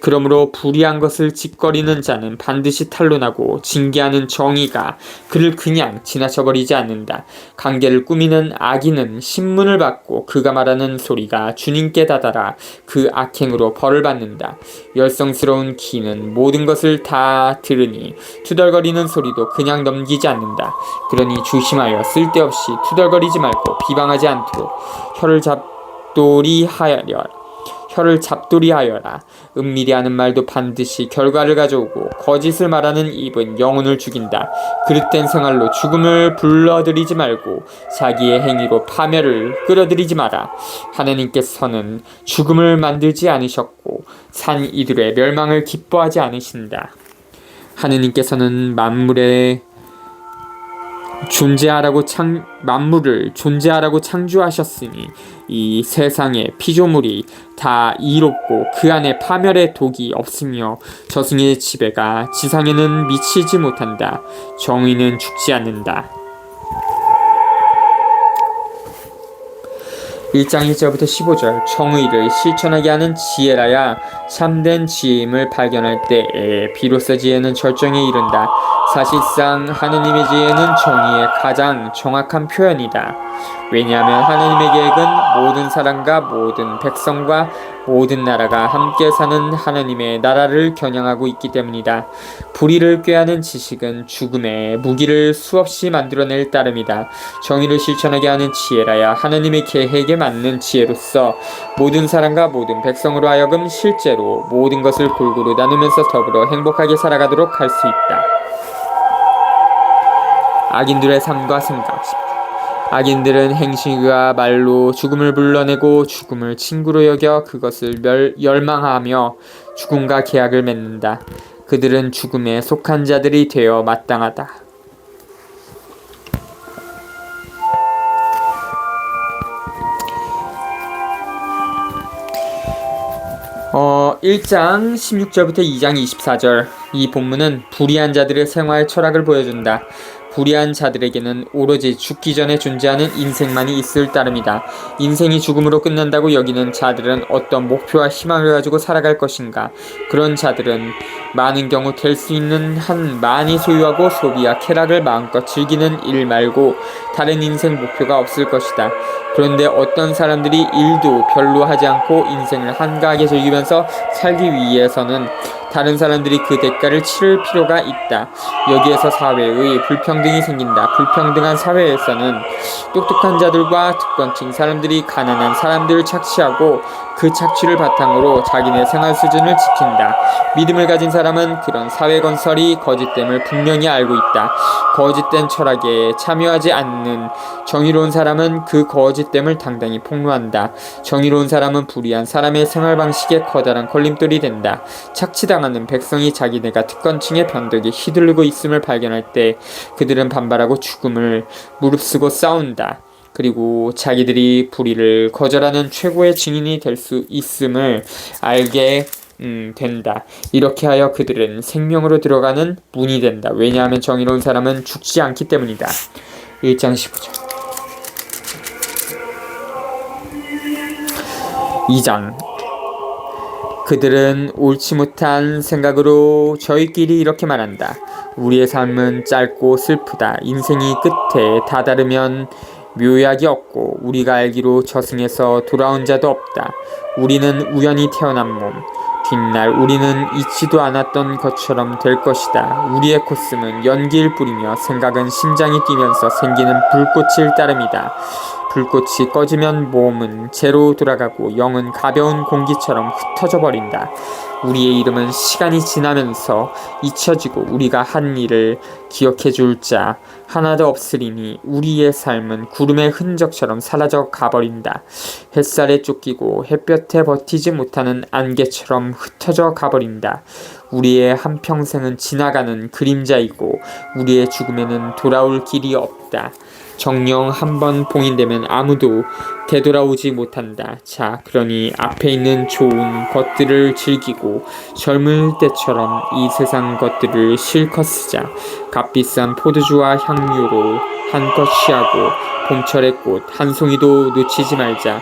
그러므로 불의한 것을 짓거리는 자는 반드시 탄론하고 징계하는 정의가 그를 그냥 지나쳐버리지 않는다. 관계를 꾸미는 악인은 신문을 받고 그가 말하는 소리가 주님께 다다라 그 악행으로 벌을 받는다. 열성스러운 귀는 모든 것을 다 들으니 투덜거리는 소리도 그냥 넘기지 않는다. 그러니 조심하여 쓸데없이 투덜거리지 말고 비방하지 않도록 혀를 잡돌이 하여라. 혀를 잡돌이하여라. 은밀히 하는 말도 반드시 결과를 가져오고 거짓을 말하는 입은 영혼을 죽인다. 그릇된 생활로 죽음을 불러들이지 말고 자기의 행위로 파멸을 끌어들이지 마라. 하나님께서는 죽음을 만들지 않으셨고 산 이들의 멸망을 기뻐하지 않으신다. 하느님께서는 만물을 존재하라고 창조하셨으니 이 세상의 피조물이 다 이롭고 그 안에 파멸의 독이 없으며 저승의 지배가 지상에는 미치지 못한다. 정의는 죽지 않는다. 1장 1절부터 15절. 정의를 실천하게 하는 지혜라야 참된 지혜임을 발견할 때에 비로소 지혜는 절정에 이른다. 사실상 하느님의 지혜는 정의의 가장 정확한 표현이다. 왜냐하면 하느님의 계획은 모든 사람과 모든 백성과 모든 나라가 함께 사는 하느님의 나라를 겨냥하고 있기 때문이다. 불의를 꾀하는 지식은 죽음의 무기를 수없이 만들어낼 따름이다. 정의를 실천하게 하는 지혜라야 하느님의 계획에 맞는 지혜로서 모든 사람과 모든 백성으로 하여금 실제로 모든 것을 골고루 나누면서 더불어 행복하게 살아가도록 할 수 있다. 악인들의 삶과 생각. 악인들은 행실과 말로 죽음을 불러내고 죽음을 친구로 여겨 그것을 열망하며 죽음과 계약을 맺는다. 그들은 죽음에 속한 자들이 되어 마땅하다. 1장 16절부터 2장 24절. 이 본문은 불의한 자들의 생활 철학을 보여준다. 불의한 자들에게는 오로지 죽기 전에 존재하는 인생만이 있을 따름이다. 인생이 죽음으로 끝난다고 여기는 자들은 어떤 목표와 희망을 가지고 살아갈 것인가? 그런 자들은 많은 경우 될 수 있는 한 많이 소유하고 소비와 쾌락을 마음껏 즐기는 일 말고 다른 인생 목표가 없을 것이다. 그런데 어떤 사람들이 일도 별로 하지 않고 인생을 한가하게 즐기면서 살기 위해서는 다른 사람들이 그 대가를 치를 필요가 있다. 여기에서 사회의 불평등이 생긴다. 불평등한 사회에서는 똑똑한 자들과 특권층 사람들이 가난한 사람들을 착취하고 그 착취를 바탕으로 자기네 생활 수준을 지킨다. 믿음을 가진 사람은 그런 사회 건설이 거짓됨을 분명히 알고 있다. 거짓된 철학에 참여하지 않는 정의로운 사람은 그 거짓됨을 당당히 폭로한다. 정의로운 사람은 불의한 사람의 생활 방식에 커다란 걸림돌이 된다. 착취당하는 백성이 자기네가 특권층의 변덕에 휘둘리고 있음을 발견할 때 그들은 반발하고 죽음을 무릅쓰고 싸운다. 그리고 자기들이 불의를 거절하는 최고의 증인이 될 수 있음을 알게 된다. 이렇게 하여 그들은 생명으로 들어가는 문이 된다. 왜냐하면 정의로운 사람은 죽지 않기 때문이다. 1장 15절. 2장. 그들은 옳지 못한 생각으로 저희끼리 이렇게 말한다. 우리의 삶은 짧고 슬프다. 인생이 끝에 다다르면 묘약이 없고 우리가 알기로 저승에서 돌아온 자도 없다. 우리는 우연히 태어난 몸. 뒷날 우리는 잊지도 않았던 것처럼 될 것이다. 우리의 코스는 연기일 뿐이며 생각은 심장이 뛰면서 생기는 불꽃일 따름이다. 불꽃이 꺼지면 몸은 재로 돌아가고 영은 가벼운 공기처럼 흩어져 버린다. 우리의 이름은 시간이 지나면서 잊혀지고 우리가 한 일을 기억해 줄 자 하나도 없으리니 우리의 삶은 구름의 흔적처럼 사라져 가버린다. 햇살에 쫓기고 햇볕에 버티지 못하는 안개처럼 흩어져 가버린다. 우리의 한평생은 지나가는 그림자이고 우리의 죽음에는 돌아올 길이 없다. 정령 한번 봉인되면 아무도 되돌아오지 못한다. 자, 그러니 앞에 있는 좋은 것들을 즐기고 젊을 때처럼 이 세상 것들을 실컷 쓰자. 값비싼 포도주와 향료로 한껏 취하고 봄철의 꽃 한 송이도 놓치지 말자.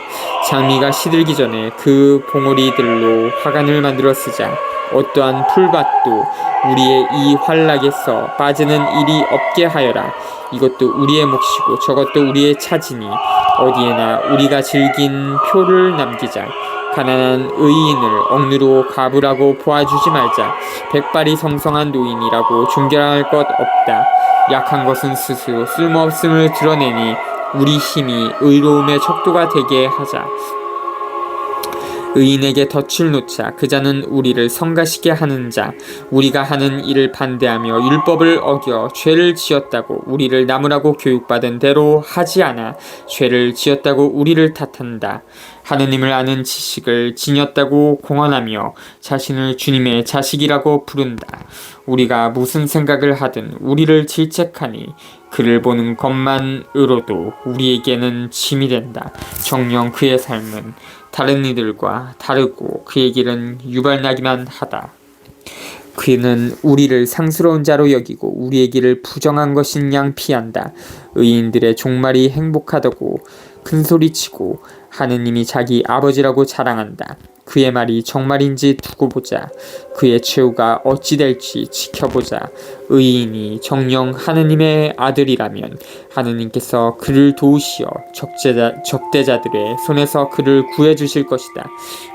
장미가 시들기 전에 그 봉오리들로 화관을 만들어 쓰자. 어떠한 풀밭도 우리의 이 환락에서 빠지는 일이 없게 하여라. 이것도 우리의 몫이고 저것도 우리의 차지니 어디에나 우리가 즐긴 표를 남기자. 가난한 의인을 억누로 가부라고 보아주지 말자. 백발이 성성한 노인이라고 존경할 것 없다. 약한 것은 스스로 쓸모없음을 드러내니 우리 힘이 의로움의 척도가 되게 하자. 의인에게 덫을 놓자 그자는 우리를 성가시게 하는 자, 우리가 하는 일을 반대하며 율법을 어겨 죄를 지었다고 우리를 나무라고 교육받은 대로 하지 않아 죄를 지었다고 우리를 탓한다. 하느님을 아는 지식을 지녔다고 공언하며 자신을 주님의 자식이라고 부른다. 우리가 무슨 생각을 하든 우리를 질책하니 그를 보는 것만으로도 우리에게는 짐이 된다. 정녕 그의 삶은 다른 이들과 다르고 그의 길은 유발나기만 하다. 그는 우리를 상스러운 자로 여기고 우리의 길을 부정한 것인 양 피한다. 의인들의 종말이 행복하다고 큰소리치고 하느님이 자기 아버지라고 자랑한다. 그의 말이 정말인지 두고 보자. 그의 최후가 어찌 될지 지켜보자. 의인이 정녕 하느님의 아들이라면 하느님께서 그를 도우시어 적대자들의 손에서 그를 구해주실 것이다.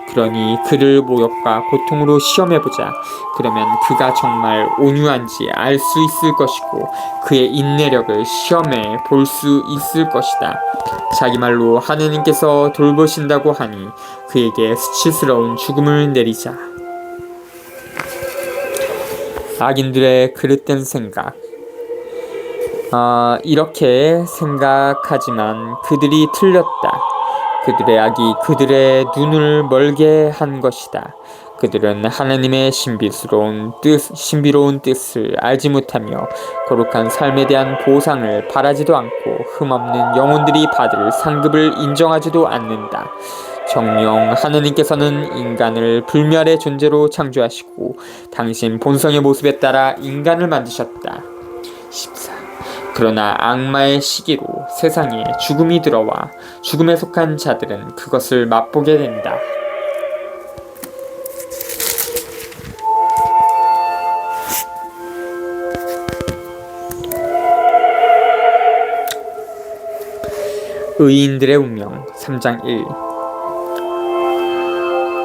그러니 그를 모욕과 고통으로 시험해보자. 그러면 그가 정말 온유한지 알 수 있을 것이고 그의 인내력을 시험해 볼 수 있을 것이다. 자기 말로 하느님께서 돌보신다고 하니 그에게 수치스러운 죽음을 내리자. 악인들의 그릇된 생각. 이렇게 생각하지만 그들이 틀렸다. 그들의 악이 그들의 눈을 멀게 한 것이다. 그들은 하나님의 신비로운 뜻을 알지 못하며 거룩한 삶에 대한 보상을 바라지도 않고 흠없는 영혼들이 받을 상급을 인정하지도 않는다. 정녕 하느님께서는 인간을 불멸의 존재로 창조하시고 당신 본성의 모습에 따라 인간을 만드셨다. 14. 그러나 악마의 시기로 세상에 죽음이 들어와 죽음에 속한 자들은 그것을 맛보게 된다. 의인들의 운명 3장 1.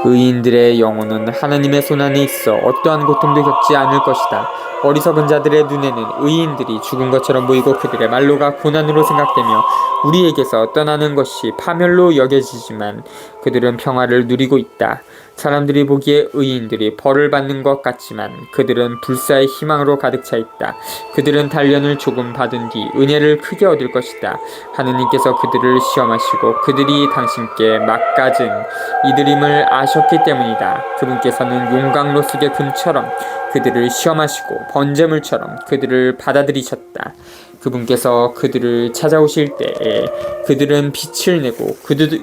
의인들의 영혼은 하나님의 손안에 있어 어떠한 고통도 겪지 않을 것이다. 어리석은 자들의 눈에는 의인들이 죽은 것처럼 보이고 그들의 말로가 고난으로 생각되며 우리에게서 떠나는 것이 파멸로 여겨지지만 그들은 평화를 누리고 있다. 사람들이 보기에 의인들이 벌을 받는 것 같지만 그들은 불사의 희망으로 가득 차 있다. 그들은 단련을 조금 받은 뒤 은혜를 크게 얻을 것이다. 하느님께서 그들을 시험하시고 그들이 당신께 막가진 이들임을 아셨기 때문이다. 그분께서는 용광로 속의 금처럼 그들을 시험하시고 번제물처럼 그들을 받아들이셨다. 그분께서 그들을 찾아오실 때에 그들은 빛을 내고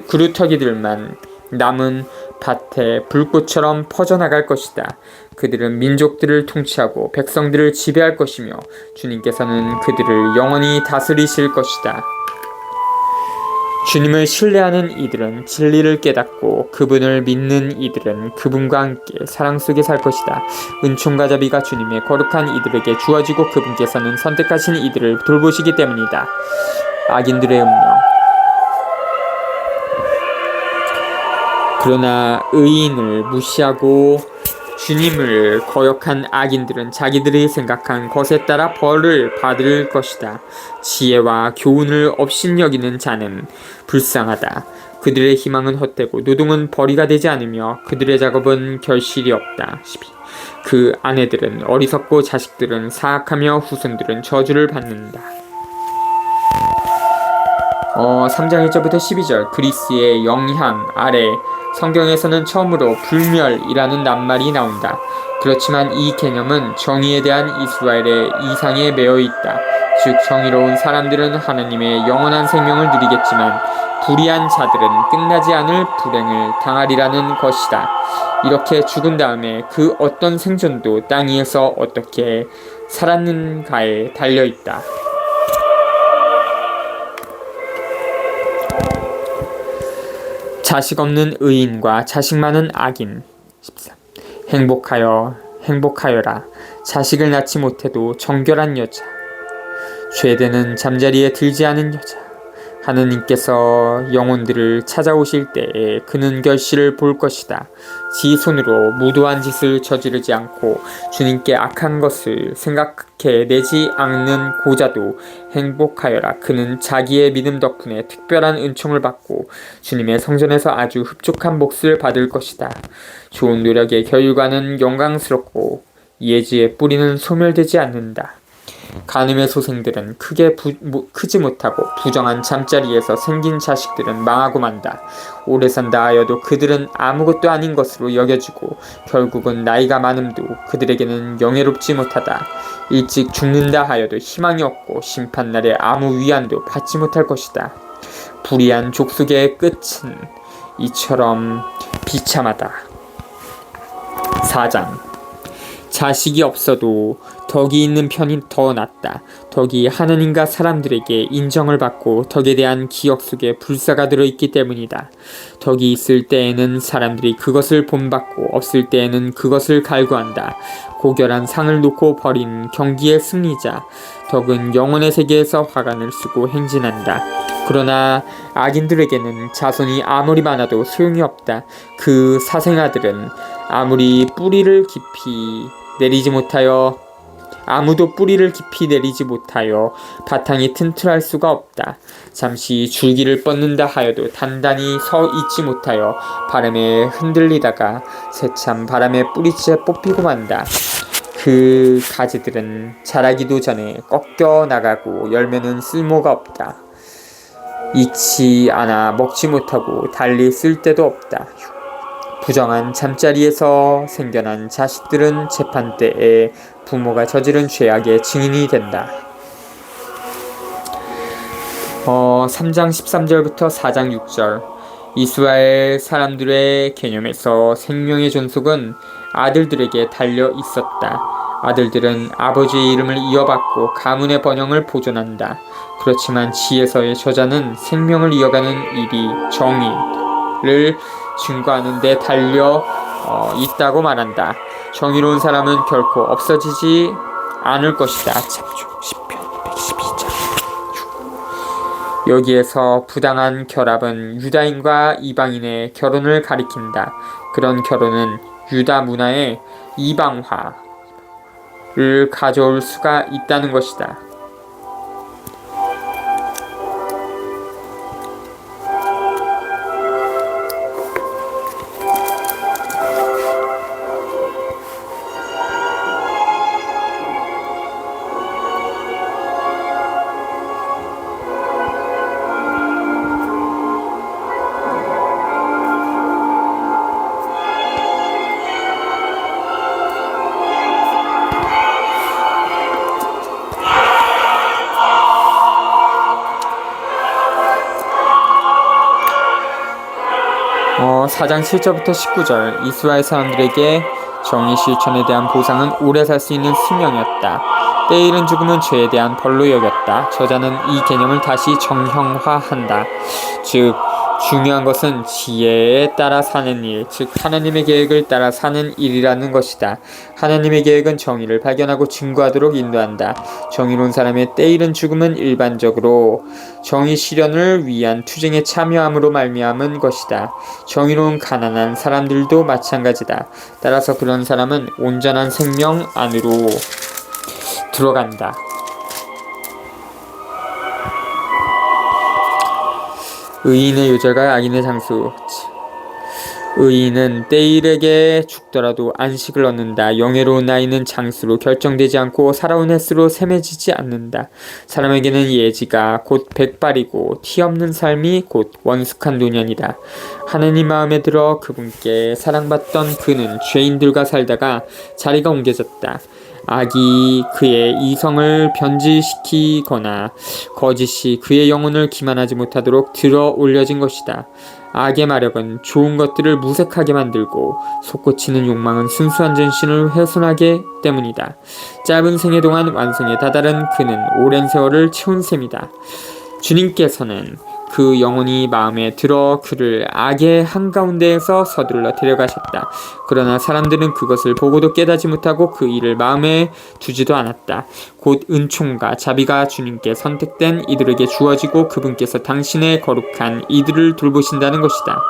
그루터기들만 남은 밭에 불꽃처럼 퍼져나갈 것이다. 그들은 민족들을 통치하고 백성들을 지배할 것이며 주님께서는 그들을 영원히 다스리실 것이다. 주님을 신뢰하는 이들은 진리를 깨닫고 그분을 믿는 이들은 그분과 함께 사랑 속에 살 것이다. 은총과 자비가 주님의 거룩한 이들에게 주어지고 그분께서는 선택하신 이들을 돌보시기 때문이다. 악인들의 운명. 그러나 의인을 무시하고 주님을 거역한 악인들은 자기들이 생각한 것에 따라 벌을 받을 것이다. 지혜와 교훈을 업신여기는 자는 불쌍하다. 그들의 희망은 헛되고 노동은 벌이가 되지 않으며 그들의 작업은 결실이 없다. 12. 그 아내들은 어리석고 자식들은 사악하며 후손들은 저주를 받는다. 3장 1절부터 12절. 그리스의 영향 아래 성경에서는 처음으로 불멸이라는 낱말이 나온다. 그렇지만 이 개념은 정의에 대한 이스라엘의 이상에 매여 있다. 즉 정의로운 사람들은 하나님의 영원한 생명을 누리겠지만 불의한 자들은 끝나지 않을 불행을 당하리라는 것이다. 이렇게 죽은 다음에 그 어떤 생존도 땅 위에서 어떻게 살았는가에 달려있다. 자식 없는 의인과 자식 많은 악인. 13. 행복하여라. 자식을 낳지 못해도 정결한 여자. 죄되는 잠자리에 들지 않은 여자. 하느님께서 영혼들을 찾아오실 때에 그는 결실을 볼 것이다. 지 손으로 무도한 짓을 저지르지 않고 주님께 악한 것을 생각해 내지 않는 고자도 행복하여라. 그는 자기의 믿음 덕분에 특별한 은총을 받고 주님의 성전에서 아주 흡족한 몫을 받을 것이다. 좋은 노력의 결과는 영광스럽고 예지의 뿌리는 소멸되지 않는다. 간음의 소생들은 크지 못하고 부정한 잠자리에서 생긴 자식들은 망하고 만다. 오래 산다 하여도 그들은 아무것도 아닌 것으로 여겨지고 결국은 나이가 많음도 그들에게는 영예롭지 못하다. 일찍 죽는다 하여도 희망이 없고 심판날에 아무 위안도 받지 못할 것이다. 불의한 족속의 끝은 이처럼 비참하다. 4장. 자식이 없어도 덕이 있는 편이 더 낫다. 덕이 하느님과 사람들에게 인정을 받고 덕에 대한 기억 속에 불사가 들어있기 때문이다. 덕이 있을 때에는 사람들이 그것을 본받고 없을 때에는 그것을 갈구한다. 고결한 상을 놓고 버린 경기의 승리자. 덕은 영혼의 세계에서 화관을 쓰고 행진한다. 그러나 악인들에게는 자손이 아무리 많아도 소용이 없다. 그 사생아들은 아무도 뿌리를 깊이 내리지 못하여 바탕이 튼튼할 수가 없다. 잠시 줄기를 뻗는다 하여도 단단히 서 있지 못하여 바람에 흔들리다가 새참 바람에 뿌리째 뽑히고 만다. 그 가지들은 자라기도 전에 꺾여 나가고 열매는 쓸모가 없다. 익지 않아 먹지 못하고 달리 쓸 데도 없다. 부정한 잠자리에서 생겨난 자식들은 재판 때에 부모가 저지른 죄악의 증인이 된다. 3장 13절부터 4장 6절. 이스라엘 사람들의 개념에서 생명의 존속은 아들들에게 달려 있었다. 아들들은 아버지의 이름을 이어받고 가문의 번영을 보존한다. 그렇지만 지혜서의 저자는 생명을 이어가는 일이 정의를 증거하는 데 달려 있다고 말한다. 정의로운 사람은 결코 없어지지 않을 것이다. 참조 10편 112장. 여기에서 부당한 결합은 유다인과 이방인의 결혼을 가리킨다. 그런 결혼은 유다 문화의 이방화를 가져올 수가 있다는 것이다. 4장 7절부터 19절. 이스라엘 사람들에게 정의 실천에 대한 보상은 오래 살 수 있는 수명이었다. 때에 이른 죽음은 죄에 대한 벌로 여겼다. 저자는 이 개념을 다시 정형화한다. 즉 중요한 것은 지혜에 따라 사는 일, 즉 하나님의 계획을 따라 사는 일이라는 것이다. 하나님의 계획은 정의를 발견하고 증거하도록 인도한다. 정의로운 사람의 때이른 죽음은 일반적으로 정의 실현을 위한 투쟁에 참여함으로 말미암은 것이다. 정의로운 가난한 사람들도 마찬가지다. 따라서 그런 사람은 온전한 생명 안으로 들어간다. 의인의 요절과 악인의 장수. 의인은 때일에게 죽더라도 안식을 얻는다. 영예로운 나이는 장수로 결정되지 않고 살아온 횟수로 셈해지지 않는다. 사람에게는 예지가 곧 백발이고 티 없는 삶이 곧 원숙한 노년이다. 하느님 마음에 들어 그분께 사랑받던 그는 죄인들과 살다가 자리가 옮겨졌다. 악이 그의 이성을 변질시키거나 거짓이 그의 영혼을 기만하지 못하도록 들어 올려진 것이다. 악의 마력은 좋은 것들을 무색하게 만들고 솟구치는 욕망은 순수한 전신을 훼손하기 때문이다. 짧은 생애 동안 완성에 다다른 그는 오랜 세월을 채운 셈이다. 주님께서는 그 영혼이 마음에 들어 그를 악의 한가운데에서 서둘러 데려가셨다. 그러나 사람들은 그것을 보고도 깨닫지 못하고 그 일을 마음에 두지도 않았다. 곧 은총과 자비가 주님께 선택된 이들에게 주어지고 그분께서 당신의 거룩한 이들을 돌보신다는 것이다.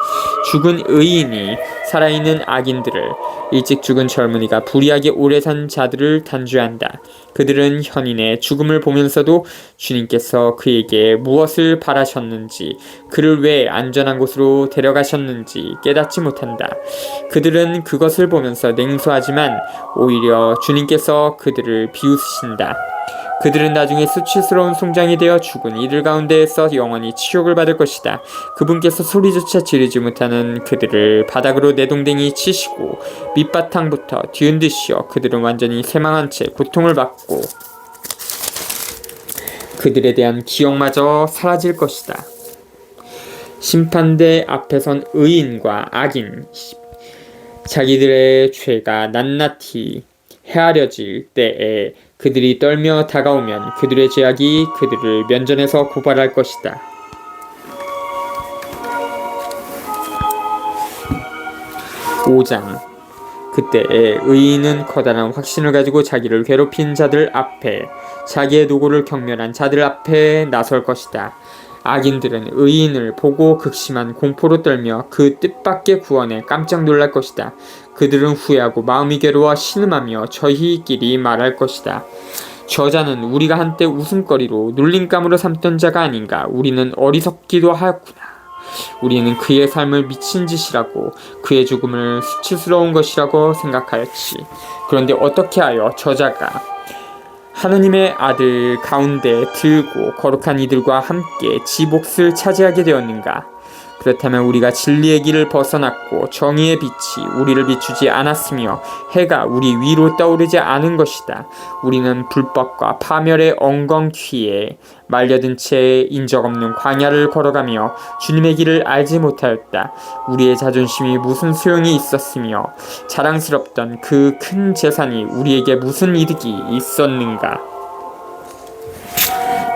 죽은 의인이 살아있는 악인들을, 일찍 죽은 젊은이가 불의하게 오래 산 자들을 단죄한다. 그들은 현인의 죽음을 보면서도 주님께서 그에게 무엇을 바라셨는지, 그를 왜 안전한 곳으로 데려가셨는지 깨닫지 못한다. 그들은 그것을 보면서 냉소하지만 오히려 주님께서 그들을 비웃으신다. 그들은 나중에 수치스러운 송장이 되어 죽은 이들 가운데에서 영원히 치욕을 받을 것이다. 그분께서 소리조차 지르지 못하는 그들을 바닥으로 내동댕이 치시고 밑바탕부터 뒤흔드시어 그들은 완전히 쇠망한 채 고통을 받고 그들에 대한 기억마저 사라질 것이다. 심판대 앞에 선 의인과 악인, 자기들의 죄가 낱낱이 헤아려질 때에 그들이 떨며 다가오면 그들의 죄악이 그들을 면전에서 고발할 것이다. 5장. 그때에 의인은 커다란 확신을 가지고 자기를 괴롭힌 자들 앞에, 자기의 노고를 경멸한 자들 앞에 나설 것이다. 악인들은 의인을 보고 극심한 공포로 떨며 그 뜻밖의 구원에 깜짝 놀랄 것이다. 그들은 후회하고 마음이 괴로워 신음하며 저희끼리 말할 것이다. 저자는 우리가 한때 웃음거리로 놀림감으로 삼던 자가 아닌가. 우리는 어리석기도 하였구나. 우리는 그의 삶을 미친 짓이라고, 그의 죽음을 수치스러운 것이라고 생각하였지. 그런데 어떻게 하여 저자가 하느님의 아들 가운데 들고 거룩한 이들과 함께 지 몫을 차지하게 되었는가? 그렇다면 우리가 진리의 길을 벗어났고 정의의 빛이 우리를 비추지 않았으며 해가 우리 위로 떠오르지 않은 것이다. 우리는 불법과 파멸의 엉겅퀴에 말려든 채 인적 없는 광야를 걸어가며 주님의 길을 알지 못하였다. 우리의 자존심이 무슨 소용이 있었으며 자랑스럽던 그 큰 재산이 우리에게 무슨 이득이 있었는가?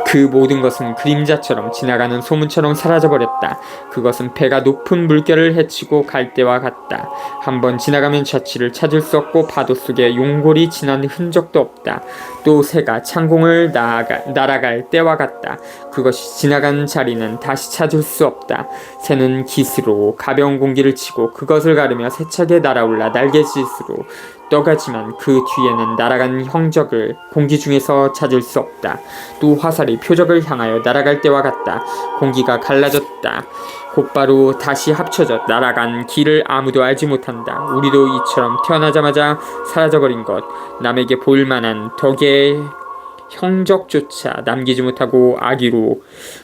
그 모든 것은 그림자처럼 지나가는 소문처럼 사라져버렸다. 그것은 배가 높은 물결을 헤치고 갈 때와 같다. 한번 지나가면 저치를 찾을 수 없고 파도 속에 용골이 지난 흔적도 없다. 또 새가 창공을 날아갈 때와 같다. 그것이 지나간 자리는 다시 찾을 수 없다. 새는 깃으로 가벼운 공기를 치고 그것을 가르며 세차게 날아올라 날갯짓으로 떠가지만 그 뒤에는 날아간 흔적을 공기 중에서 찾을 수 없다. 또 화살이 표적을 향하여 날아갈 때와 같다. 공기가 갈라졌다. 곧바로 다시 합쳐져 날아간 길을 아무도 알지 못한다. 우리도 이처럼 태어나자마자 사라져버린 것, 남에게 보일만한 덕의 형적조차 남기지 못하고 악의로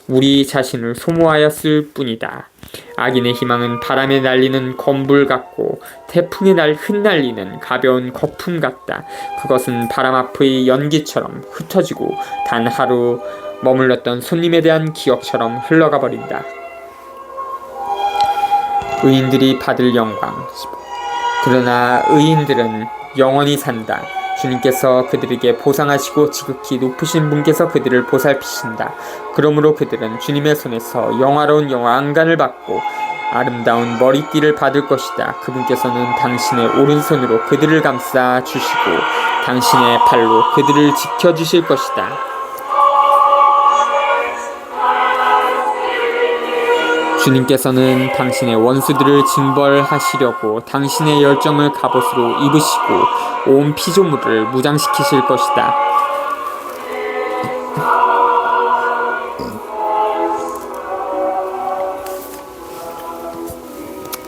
우리 자신을 소모하였을 뿐이다. 악인의 희망은 바람에 날리는 건불 같고 태풍에 흩날리는 가벼운 거품 같다. 그것은 바람 앞의 연기처럼 흩어지고 단 하루 머물렀던 손님에 대한 기억처럼 흘러가 버린다. 의인들이 받을 영광. 그러나 의인들은 영원히 산다. 주님께서 그들에게 보상하시고 지극히 높으신 분께서 그들을 보살피신다. 그러므로 그들은 주님의 손에서 영화로운 영광을 받고 아름다운 머리띠를 받을 것이다. 그분께서는 당신의 오른손으로 그들을 감싸 주시고 당신의 팔로 그들을 지켜주실 것이다. 주님께서는 당신의 원수들을 징벌하시려고 당신의 열정을 갑옷으로 입으시고 온 피조물을 무장시키실 것이다.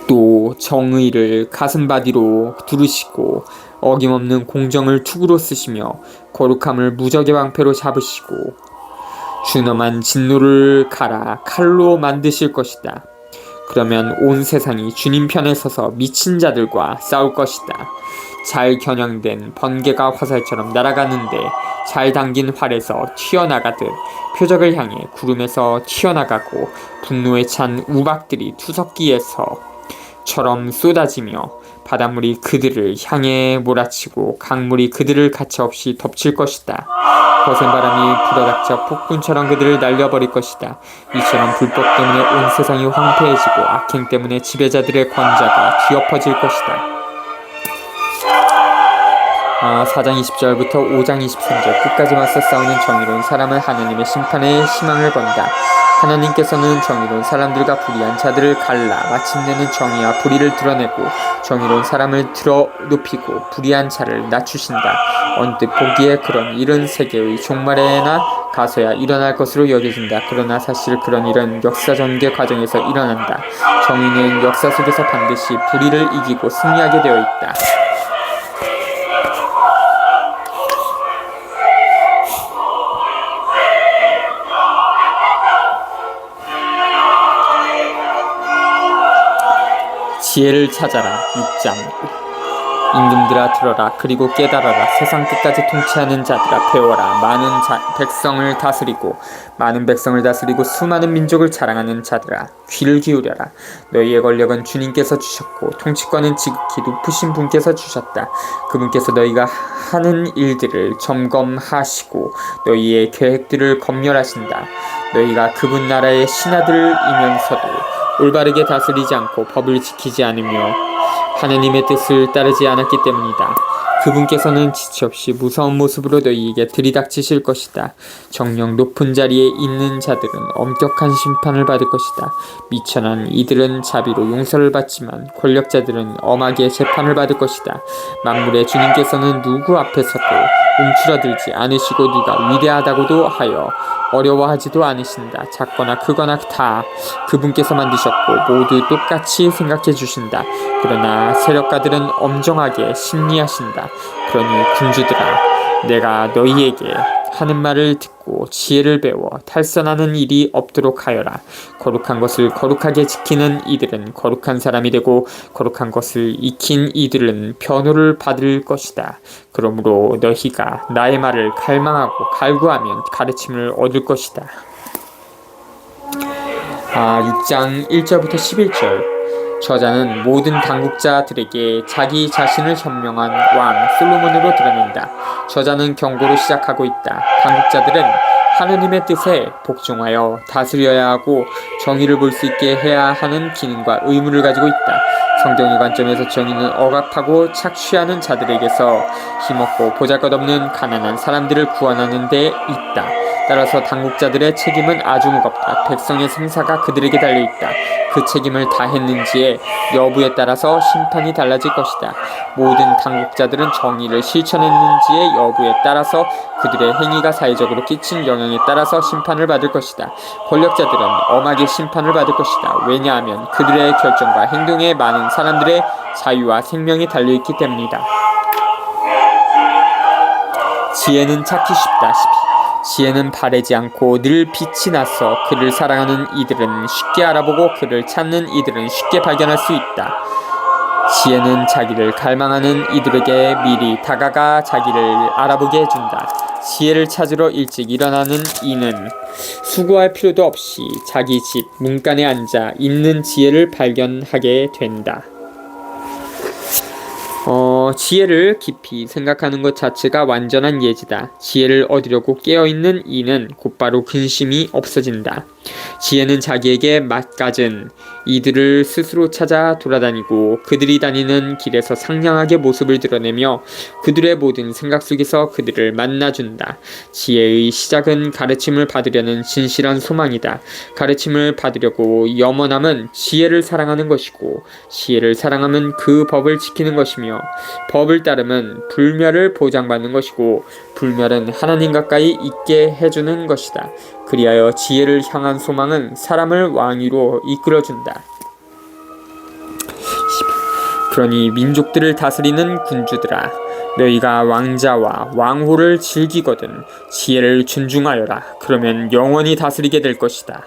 또 정의를 가슴바디로 두르시고 어김없는 공정을 투구로 쓰시며 거룩함을 무적의 방패로 잡으시고 준엄한 진노를 갈아 칼로 만드실 것이다. 그러면 온 세상이 주님 편에 서서 미친 자들과 싸울 것이다. 잘 겨냥된 번개가 화살처럼 날아가는데 잘 당긴 활에서 튀어나가듯 표적을 향해 구름에서 튀어나가고 분노에 찬 우박들이 투석기에서처럼 쏟아지며 바닷물이 그들을 향해 몰아치고 강물이 그들을 가차없이 덮칠 것이다. 거센 바람이 불어닥쳐 폭군처럼 그들을 날려버릴 것이다. 이처럼 불법 때문에 온 세상이 황폐해지고 악행 때문에 지배자들의 권좌가 뒤엎어질 것이다. 4장 20절부터 5장 23절 끝까지 맞서 싸우는 정의로운 사람은 하나님의 심판에 희망을 건다. 하나님께서는 정의로운 사람들과 불의한 자들을 갈라 마침내는 정의와 불의를 드러내고 정의로운 사람을 들어 높이고 불의한 자를 낮추신다. 언뜻 보기에 그런 일은 세계의 종말에나 가서야 일어날 것으로 여겨진다. 그러나 사실 그런 일은 역사 전개 과정에서 일어난다. 정의는 역사 속에서 반드시 불의를 이기고 승리하게 되어 있다. 지혜를 찾아라. 6장 임금들아 들어라. 그리고 깨달아라. 세상 끝까지 통치하는 자들아 배워라. 많은 백성을 다스리고 수많은 민족을 자랑하는 자들아 귀를 기울여라. 너희의 권력은 주님께서 주셨고 통치권은 지극히 높으신 분께서 주셨다. 그분께서 너희가 하는 일들을 점검하시고 너희의 계획들을 검열하신다. 너희가 그분 나라의 신하들이면서도 올바르게 다스리지 않고 법을 지키지 않으며 하나님의 뜻을 따르지 않았기 때문이다. 그분께서는 지체 없이 무서운 모습으로 너희에게 들이닥치실 것이다. 정령 높은 자리에 있는 자들은 엄격한 심판을 받을 것이다. 미천한 이들은 자비로 용서를 받지만 권력자들은 엄하게 재판을 받을 것이다. 만물의 주님께서는 누구 앞에서도 움츠러들지 않으시고 누가 위대하다고도 하여 어려워하지도 않으신다. 작거나 크거나 다 그분께서 만드셨고 모두 똑같이 생각해 주신다. 그러나 세력가들은 엄정하게 심리하신다. 그러니 군주들아 내가 너희에게 하는 말을 듣고 지혜를 배워 탈선하는 일이 없도록 하여라. 거룩한 것을 거룩하게 지키는 이들은 거룩한 사람이 되고 거룩한 것을 익힌 이들은 변호를 받을 것이다. 그러므로 너희가 나의 말을 갈망하고 갈구하면 가르침을 얻을 것이다. 6장 1절부터 11절 저자는 모든 당국자들에게 자기 자신을 현명한 왕 솔로몬으로 드러낸다. 저자는 경고로 시작하고 있다. 당국자들은 하느님의 뜻에 복종하여 다스려야 하고 정의를 볼 수 있게 해야 하는 기능과 의무를 가지고 있다. 성경의 관점에서 정의는 억압하고 착취하는 자들에게서 힘없고 보잘것없는 가난한 사람들을 구원하는 데 있다. 따라서 당국자들의 책임은 아주 무겁다. 백성의 생사가 그들에게 달려있다. 그 책임을 다했는지의 여부에 따라서 심판이 달라질 것이다. 모든 당국자들은 정의를 실천했는지의 여부에 따라서 그들의 행위가 사회적으로 끼친 영향에 따라서 심판을 받을 것이다. 권력자들은 엄하게 심판을 받을 것이다. 왜냐하면 그들의 결정과 행동에 많은 사람들의 자유와 생명이 달려있기 때문이다. 지혜는 찾기 쉽다. 지혜는 바래지 않고 늘 빛이 나서 그를 사랑하는 이들은 쉽게 알아보고 그를 찾는 이들은 쉽게 발견할 수 있다. 지혜는 자기를 갈망하는 이들에게 미리 다가가 자기를 알아보게 해준다. 지혜를 찾으러 일찍 일어나는 이는 수고할 필요도 없이 자기 집 문간에 앉아 있는 지혜를 발견하게 된다. 지혜를 깊이 생각하는 것 자체가 완전한 예지다. 지혜를 얻으려고 깨어있는 이는 곧바로 근심이 없어진다. 지혜는 자기에게 맞가진 이들을 스스로 찾아 돌아다니고 그들이 다니는 길에서 상냥하게 모습을 드러내며 그들의 모든 생각 속에서 그들을 만나준다. 지혜의 시작은 가르침을 받으려는 진실한 소망이다. 가르침을 받으려고 염원함은 지혜를 사랑하는 것이고 지혜를 사랑함은 그 법을 지키는 것이며 법을 따름은 불멸을 보장받는 것이고 불멸은 하나님 가까이 있게 해주는 것이다. 그리하여 지혜를 향한 소망은 사람을 왕위로 이끌어준다. 그러니 민족들을 다스리는 군주들아 너희가 왕자와 왕후를 즐기거든 지혜를 존중하여라. 그러면 영원히 다스리게 될 것이다.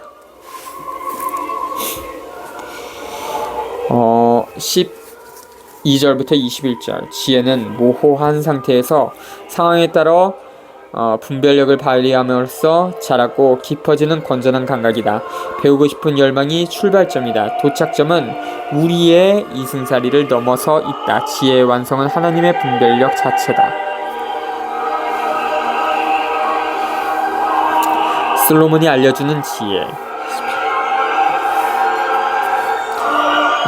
12절부터 21절 지혜는 모호한 상태에서 상황에 따라 분별력을 발휘함으로써 자라고 깊어지는 건전한 감각이다. 배우고 싶은 열망이 출발점이다. 도착점은 우리의 이승살이를 넘어서 있다. 지혜의 완성은 하나님의 분별력 자체다. 솔로몬이 알려주는 지혜.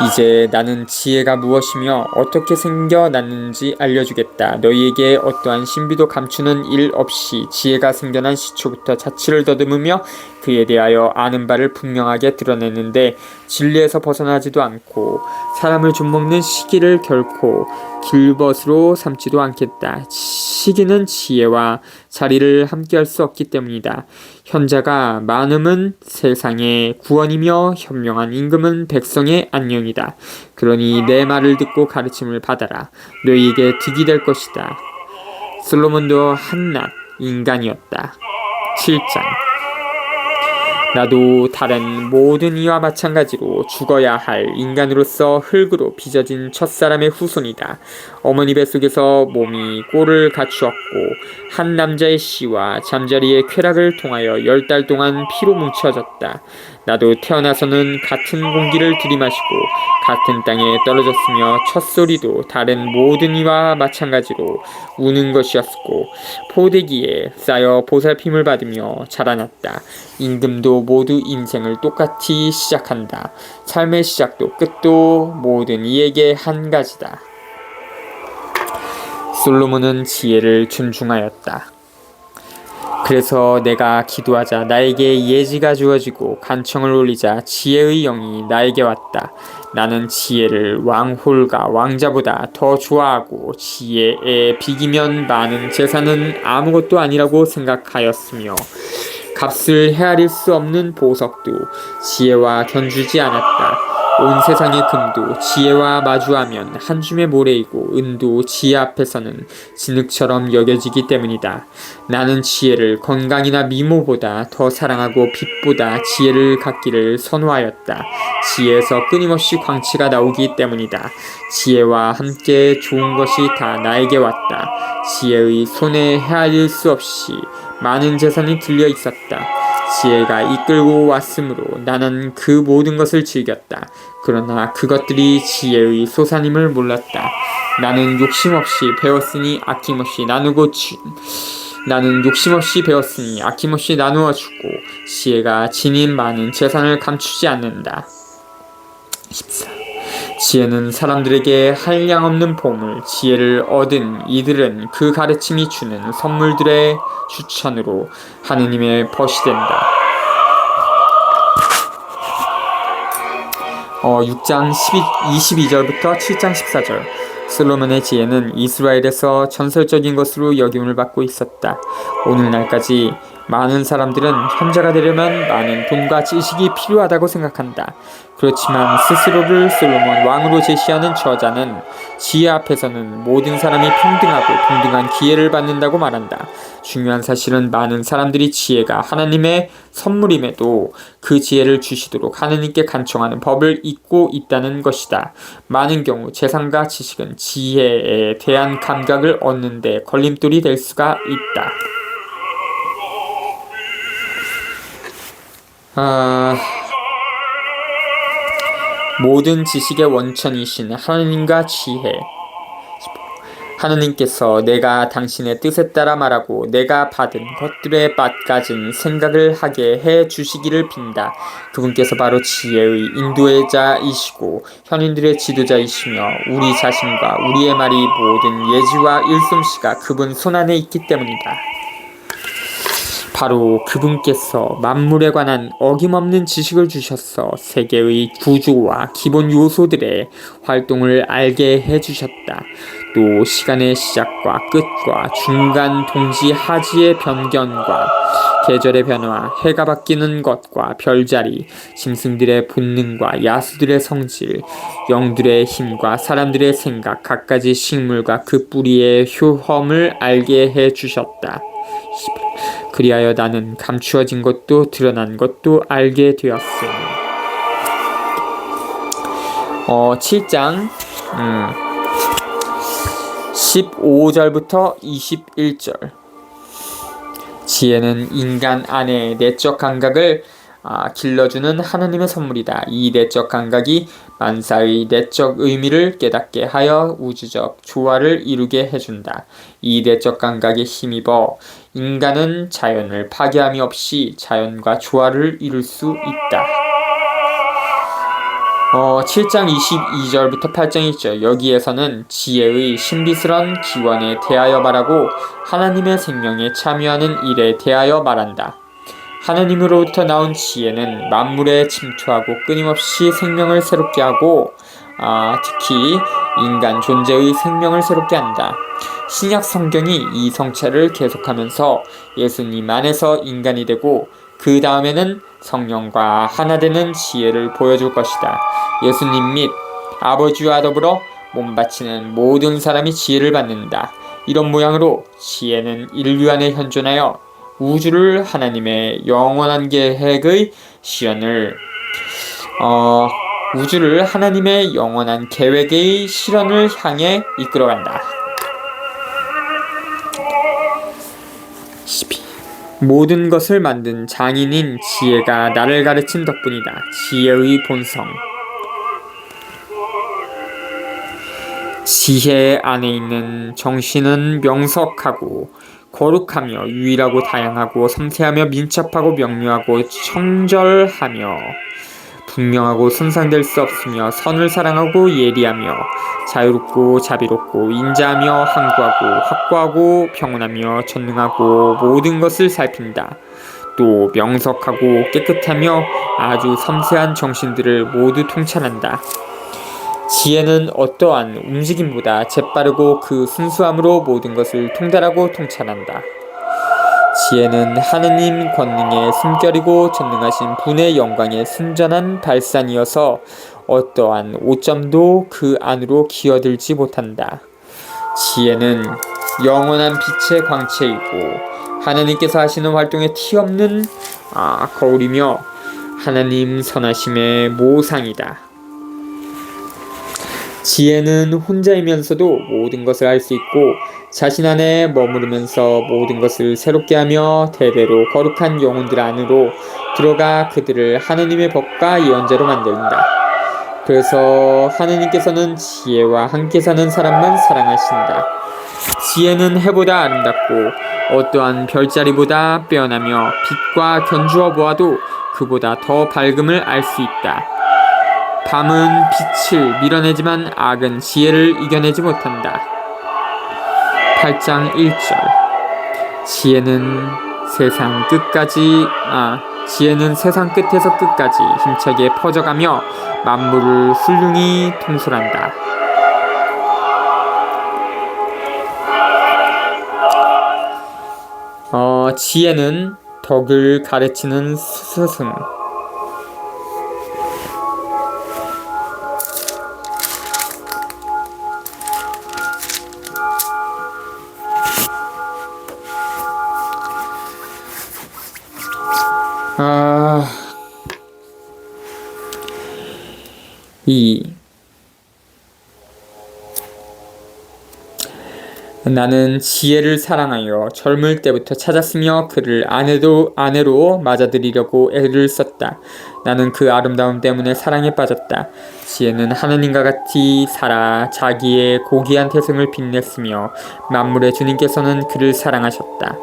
이제 나는 지혜가 무엇이며 어떻게 생겨났는지 알려주겠다. 너희에게 어떠한 신비도 감추는 일 없이 지혜가 생겨난 시초부터 자취를 더듬으며 그에 대하여 아는 바를 분명하게 드러내는데 진리에서 벗어나지도 않고 사람을 좀먹는 시기를 결코 길벗으로 삼지도 않겠다. 시기는 지혜와 자리를 함께할 수 없기 때문이다. 현자가 많음은 세상의 구원이며 현명한 임금은 백성의 안녕이다. 그러니 내 말을 듣고 가르침을 받아라. 너희에게 득이 될 것이다. 솔로몬도 한낱 인간이었다. 7장. 나도 다른 모든 이와 마찬가지로 죽어야 할 인간으로서 흙으로 빚어진 첫사람의 후손이다. 어머니 뱃속에서 몸이 꼴을 갖추었고 한 남자의 씨와 잠자리의 쾌락을 통하여 10달 동안 피로 뭉쳐졌다. 나도 태어나서는 같은 공기를 들이마시고 같은 땅에 떨어졌으며 첫소리도 다른 모든 이와 마찬가지로 우는 것이었고 포대기에 쌓여 보살핌을 받으며 자라났다. 임금도 모두 인생을 똑같이 시작한다. 삶의 시작도 끝도 모든 이에게 한 가지다. 솔로몬은 지혜를 존중하였다. 그래서 내가 기도하자 나에게 예지가 주어지고 간청을 올리자 지혜의 영이 나에게 왔다. 나는 지혜를 왕홀과 왕자보다 더 좋아하고 지혜에 비기면 많은 재산은 아무것도 아니라고 생각하였으며 값을 헤아릴 수 없는 보석도 지혜와 견주지 않았다. 온 세상의 금도 지혜와 마주하면 한 줌의 모래이고 은도 지혜 앞에서는 진흙처럼 여겨지기 때문이다. 나는 지혜를 건강이나 미모보다 더 사랑하고 빛보다 지혜를 갖기를 선호하였다. 지혜에서 끊임없이 광채가 나오기 때문이다. 지혜와 함께 좋은 것이 다 나에게 왔다. 지혜의 손에 헤아릴 수 없이 많은 재산이 들려 있었다. 지혜가 이끌고 왔으므로 나는 그 모든 것을 즐겼다. 그러나 그것들이 지혜의 소산임을 몰랐다. 나는 욕심없이 배웠으니 아낌없이 나누어 주고 지혜가 지닌 많은 재산을 감추지 않는다. 14. 지혜는 사람들에게 한량없는 보물, 지혜를 얻은 이들은 그 가르침이 주는 선물들의 추천으로 하느님의 벗이 된다. 6장 22절부터 7장 14절. 솔로몬의 지혜는 이스라엘에서 전설적인 것으로 여김을 받고 있었다. 오늘날까지 많은 사람들은 현자가 되려면 많은 돈과 지식이 필요하다고 생각한다. 그렇지만 스스로를 솔로몬 왕으로 제시하는 저자는 지혜 앞에서는 모든 사람이 평등하고 동등한 기회를 받는다고 말한다. 중요한 사실은 많은 사람들이 지혜가 하나님의 선물임에도 그 지혜를 주시도록 하나님께 간청하는 법을 잊고 있다는 것이다. 많은 경우 재산과 지식은 지혜에 대한 감각을 얻는 데 걸림돌이 될 수가 있다. 모든 지식의 원천이신 하나님과 지혜. 하나님께서 내가 당신의 뜻에 따라 말하고 내가 받은 것들에 맛가진 생각을 하게 해 주시기를 빈다. 그분께서 바로 지혜의 인도자이시고 현인들의 지도자이시며 우리 자신과 우리의 말이 모든 예지와 일솜씨가 그분 손안에 있기 때문이다. 바로 그분께서 만물에 관한 어김없는 지식을 주셔서 세계의 구조와 기본 요소들의 활동을 알게 해주셨다. 또 시간의 시작과 끝과 중간 동지 하지의 변경과 계절의 변화, 해가 바뀌는 것과 별자리, 짐승들의 본능과 야수들의 성질, 영들의 힘과 사람들의 생각, 갖가지 식물과 그 뿌리의 효험을 알게 해주셨다. 그리하여 나는 감추어진 것도 드러난 것도 알게 되었으니. 7장 15절부터 21절. 지혜는 인간 안에 내적 감각을 길러주는 하나님의 선물이다. 이 내적 감각이 만사의 내적 의미를 깨닫게 하여 우주적 조화를 이루게 해준다. 이 내적 감각에 힘입어 인간은 자연을 파괴함이 없이 자연과 조화를 이룰 수 있다. 7장 22절부터 8장 1절 여기에서는 지혜의 신비스런 기원에 대하여 말하고 하나님의 생명에 참여하는 일에 대하여 말한다. 하나님으로부터 나온 지혜는 만물에 침투하고 끊임없이 생명을 새롭게 하고 특히 인간 존재의 생명을 새롭게 한다. 신약 성경이 이 성체를 계속하면서 예수님 안에서 인간이 되고 그 다음에는 성령과 하나 되는 지혜를 보여줄 것이다. 예수님 및 아버지와 더불어 몸바치는 모든 사람이 지혜를 받는다. 이런 모양으로 지혜는 인류 안에 현존하여 우주를 하나님의 영원한 계획의 실현을 우주를 하나님의 영원한 계획의 실현을 향해 이끌어간다. 모든 것을 만든 장인인 지혜가 나를 가르친 덕분이다. 지혜의 본성. 지혜 안에 있는 정신은 명석하고 거룩하며 유일하고 다양하고 섬세하며 민첩하고 명료하고 청절하며 분명하고 손상될 수 없으며 선을 사랑하고 예리하며 자유롭고 자비롭고 인자하며 항구하고 확고하고 평온하며 전능하고 모든 것을 살핀다. 또 명석하고 깨끗하며 아주 섬세한 정신들을 모두 통찰한다. 지혜는 어떠한 움직임보다 재빠르고 그 순수함으로 모든 것을 통달하고 통찰한다. 지혜는 하느님 권능의 숨결이고 전능하신 분의 영광의 순전한 발산이어서 어떠한 오점도 그 안으로 기어들지 못한다. 지혜는 영원한 빛의 광채이고 하나님께서 하시는 활동에 티없는 거울이며 하나님 선하심의 모상이다. 지혜는 혼자이면서도 모든 것을 알 수 있고 자신 안에 머무르면서 모든 것을 새롭게 하며 대대로 거룩한 영혼들 안으로 들어가 그들을 하느님의 법과 예언자로 만든다. 그래서 하느님께서는 지혜와 함께 사는 사람만 사랑하신다. 지혜는 해보다 아름답고 어떠한 별자리보다 빼어나며 빛과 견주어 보아도 그보다 더 밝음을 알 수 있다. 밤은 빛을 밀어내지만 악은 지혜를 이겨내지 못한다. 8장 1절 지혜는 세상 끝에서 끝까지 힘차게 퍼져가며 만물을 훌륭히 통솔한다. 지혜는 덕을 가르치는 스승. 나는 지혜를 사랑하여 젊을 때부터 찾았으며 그를 아내로 맞아들이려고 애를 썼다. 나는 그 아름다움 때문에 사랑에 빠졌다. 지혜는 하느님과 같이 살아 자기의 고귀한 태생을 빛냈으며 만물의 주님께서는 그를 사랑하셨다.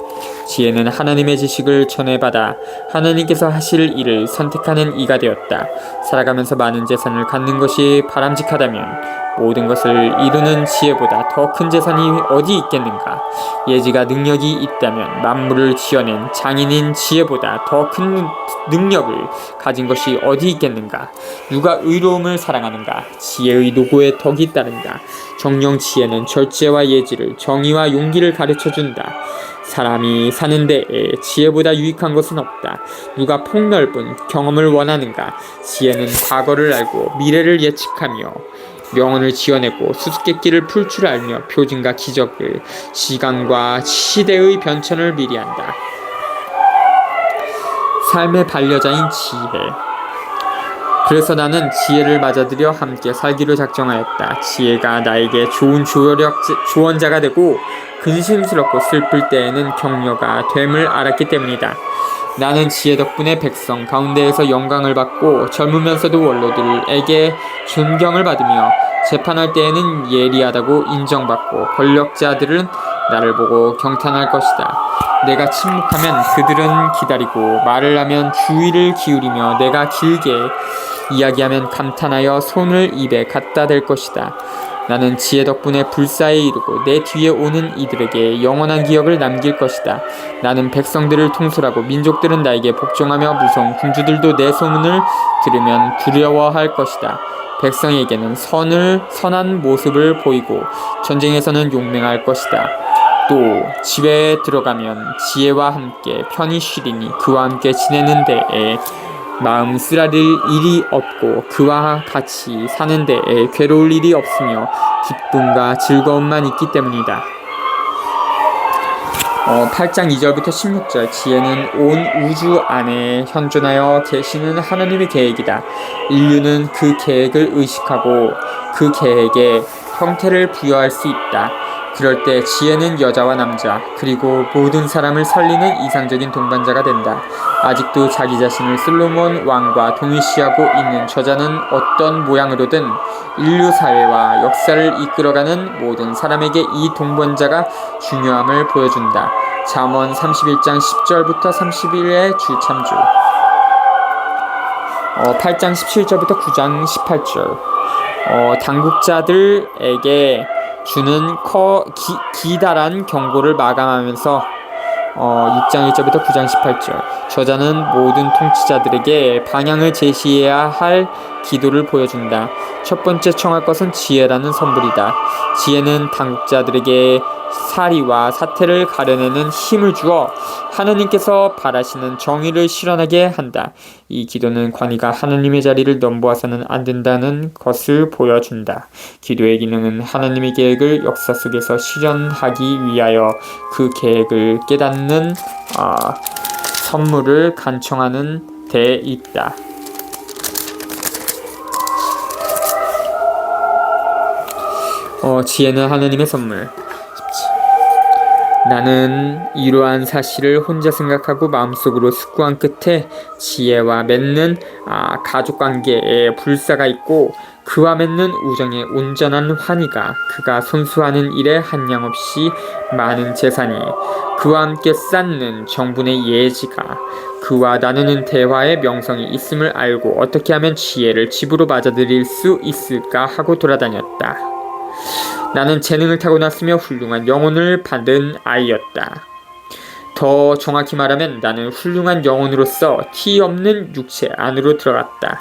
지혜는 하나님의 지식을 전해받아 하나님께서 하실 일을 선택하는 이가 되었다. 살아가면서 많은 재산을 갖는 것이 바람직하다면 모든 것을 이루는 지혜보다 더 큰 재산이 어디 있겠는가? 예지가 능력이 있다면 만물을 지어낸 장인인 지혜보다 더 큰 능력을 가진 것이 어디 있겠는가? 누가 의로움을 사랑하는가? 지혜의 노고에 덕이 따른다. 정령 지혜는 절제와 예지를 정의와 용기를 가르쳐준다. 사람이 사는 데에 지혜보다 유익한 것은 없다. 누가 폭넓은 경험을 원하는가? 지혜는 과거를 알고 미래를 예측하며 명언을 지어내고 수수께끼를 풀 줄 알며 표징과 기적을 시간과 시대의 변천을 미리 한다. 삶의 반려자인 지혜. 그래서 나는 지혜를 맞아들여 함께 살기로 작정하였다. 지혜가 나에게 좋은 조언자가 되고 근심스럽고 슬플 때에는 격려가 됨을 알았기 때문이다. 나는 지혜 덕분에 백성 가운데에서 영광을 받고 젊으면서도 원로들에게 존경을 받으며 재판할 때에는 예리하다고 인정받고 권력자들은 나를 보고 경탄할 것이다. 내가 침묵하면 그들은 기다리고 말을 하면 주의를 기울이며 내가 길게 이야기하면 감탄하여 손을 입에 갖다 댈 것이다. 나는 지혜 덕분에 불사에 이르고 내 뒤에 오는 이들에게 영원한 기억을 남길 것이다. 나는 백성들을 통솔하고 민족들은 나에게 복종하며 무서운 군주들도 내 소문을 들으면 두려워할 것이다. 백성에게는 선한 모습을 보이고 전쟁에서는 용맹할 것이다. 또 집에 들어가면 지혜와 함께 편히 쉬리니 그와 함께 지내는 데에 마음 쓰라릴 일이 없고 그와 같이 사는 데에 괴로울 일이 없으며 기쁨과 즐거움만 있기 때문이다. 8장 2절부터 16절 지혜는 온 우주 안에 현존하여 계시는 하나님의 계획이다. 인류는 그 계획을 의식하고 그 계획에 형태를 부여할 수 있다. 그럴 때 지혜는 여자와 남자 그리고 모든 사람을 살리는 이상적인 동반자가 된다. 아직도 자기 자신을 솔로몬 왕과 동일시하고 있는 저자는 어떤 모양으로든 인류 사회와 역사를 이끌어가는 모든 사람에게 이 동반자가 중요함을 보여준다. 잠언 31장 10절부터 31의 주참조 8장 17절부터 9장 18절 당국자들에게 주는 기다란 경고를 마감하면서 6장 1절부터 9장 18절 저자는 모든 통치자들에게 방향을 제시해야 할 기도를 보여준다. 첫 번째 청할 것은 지혜라는 선물이다. 지혜는 당국자들에게 사리와 사태를 가려내는 힘을 주어 하느님께서 바라시는 정의를 실현하게 한다. 이 기도는 관이가 하느님의 자리를 넘보아서는 안 된다는 것을 보여준다. 기도의 기능은 하느님의 계획을 역사 속에서 실현하기 위하여 그 계획을 깨닫는 선물을 간청하는 데 있다. 지혜는 하느님의 선물. 나는 이러한 사실을 혼자 생각하고 마음속으로 숙고한 끝에 지혜와 맺는 가족관계에 불사가 있고 그와 맺는 우정에 온전한 환희가 그가 손수하는 일에 한량없이 많은 재산이 그와 함께 쌓는 정분의 예지가 그와 나누는 대화의 명성이 있음을 알고 어떻게 하면 지혜를 집으로 맞아들일 수 있을까 하고 돌아다녔다. 나는 재능을 타고났으며 훌륭한 영혼을 받은 아이였다. 더 정확히 말하면 나는 훌륭한 영혼으로서 티 없는 육체 안으로 들어갔다.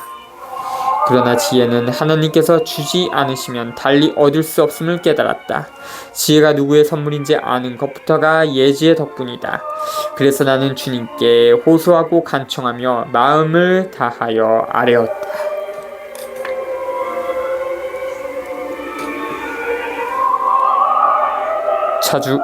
그러나 지혜는 하나님께서 주지 않으시면 달리 얻을 수 없음을 깨달았다. 지혜가 누구의 선물인지 아는 것부터가 예지의 덕분이다. 그래서 나는 주님께 호소하고 간청하며 마음을 다하여 아뢰었다. 자주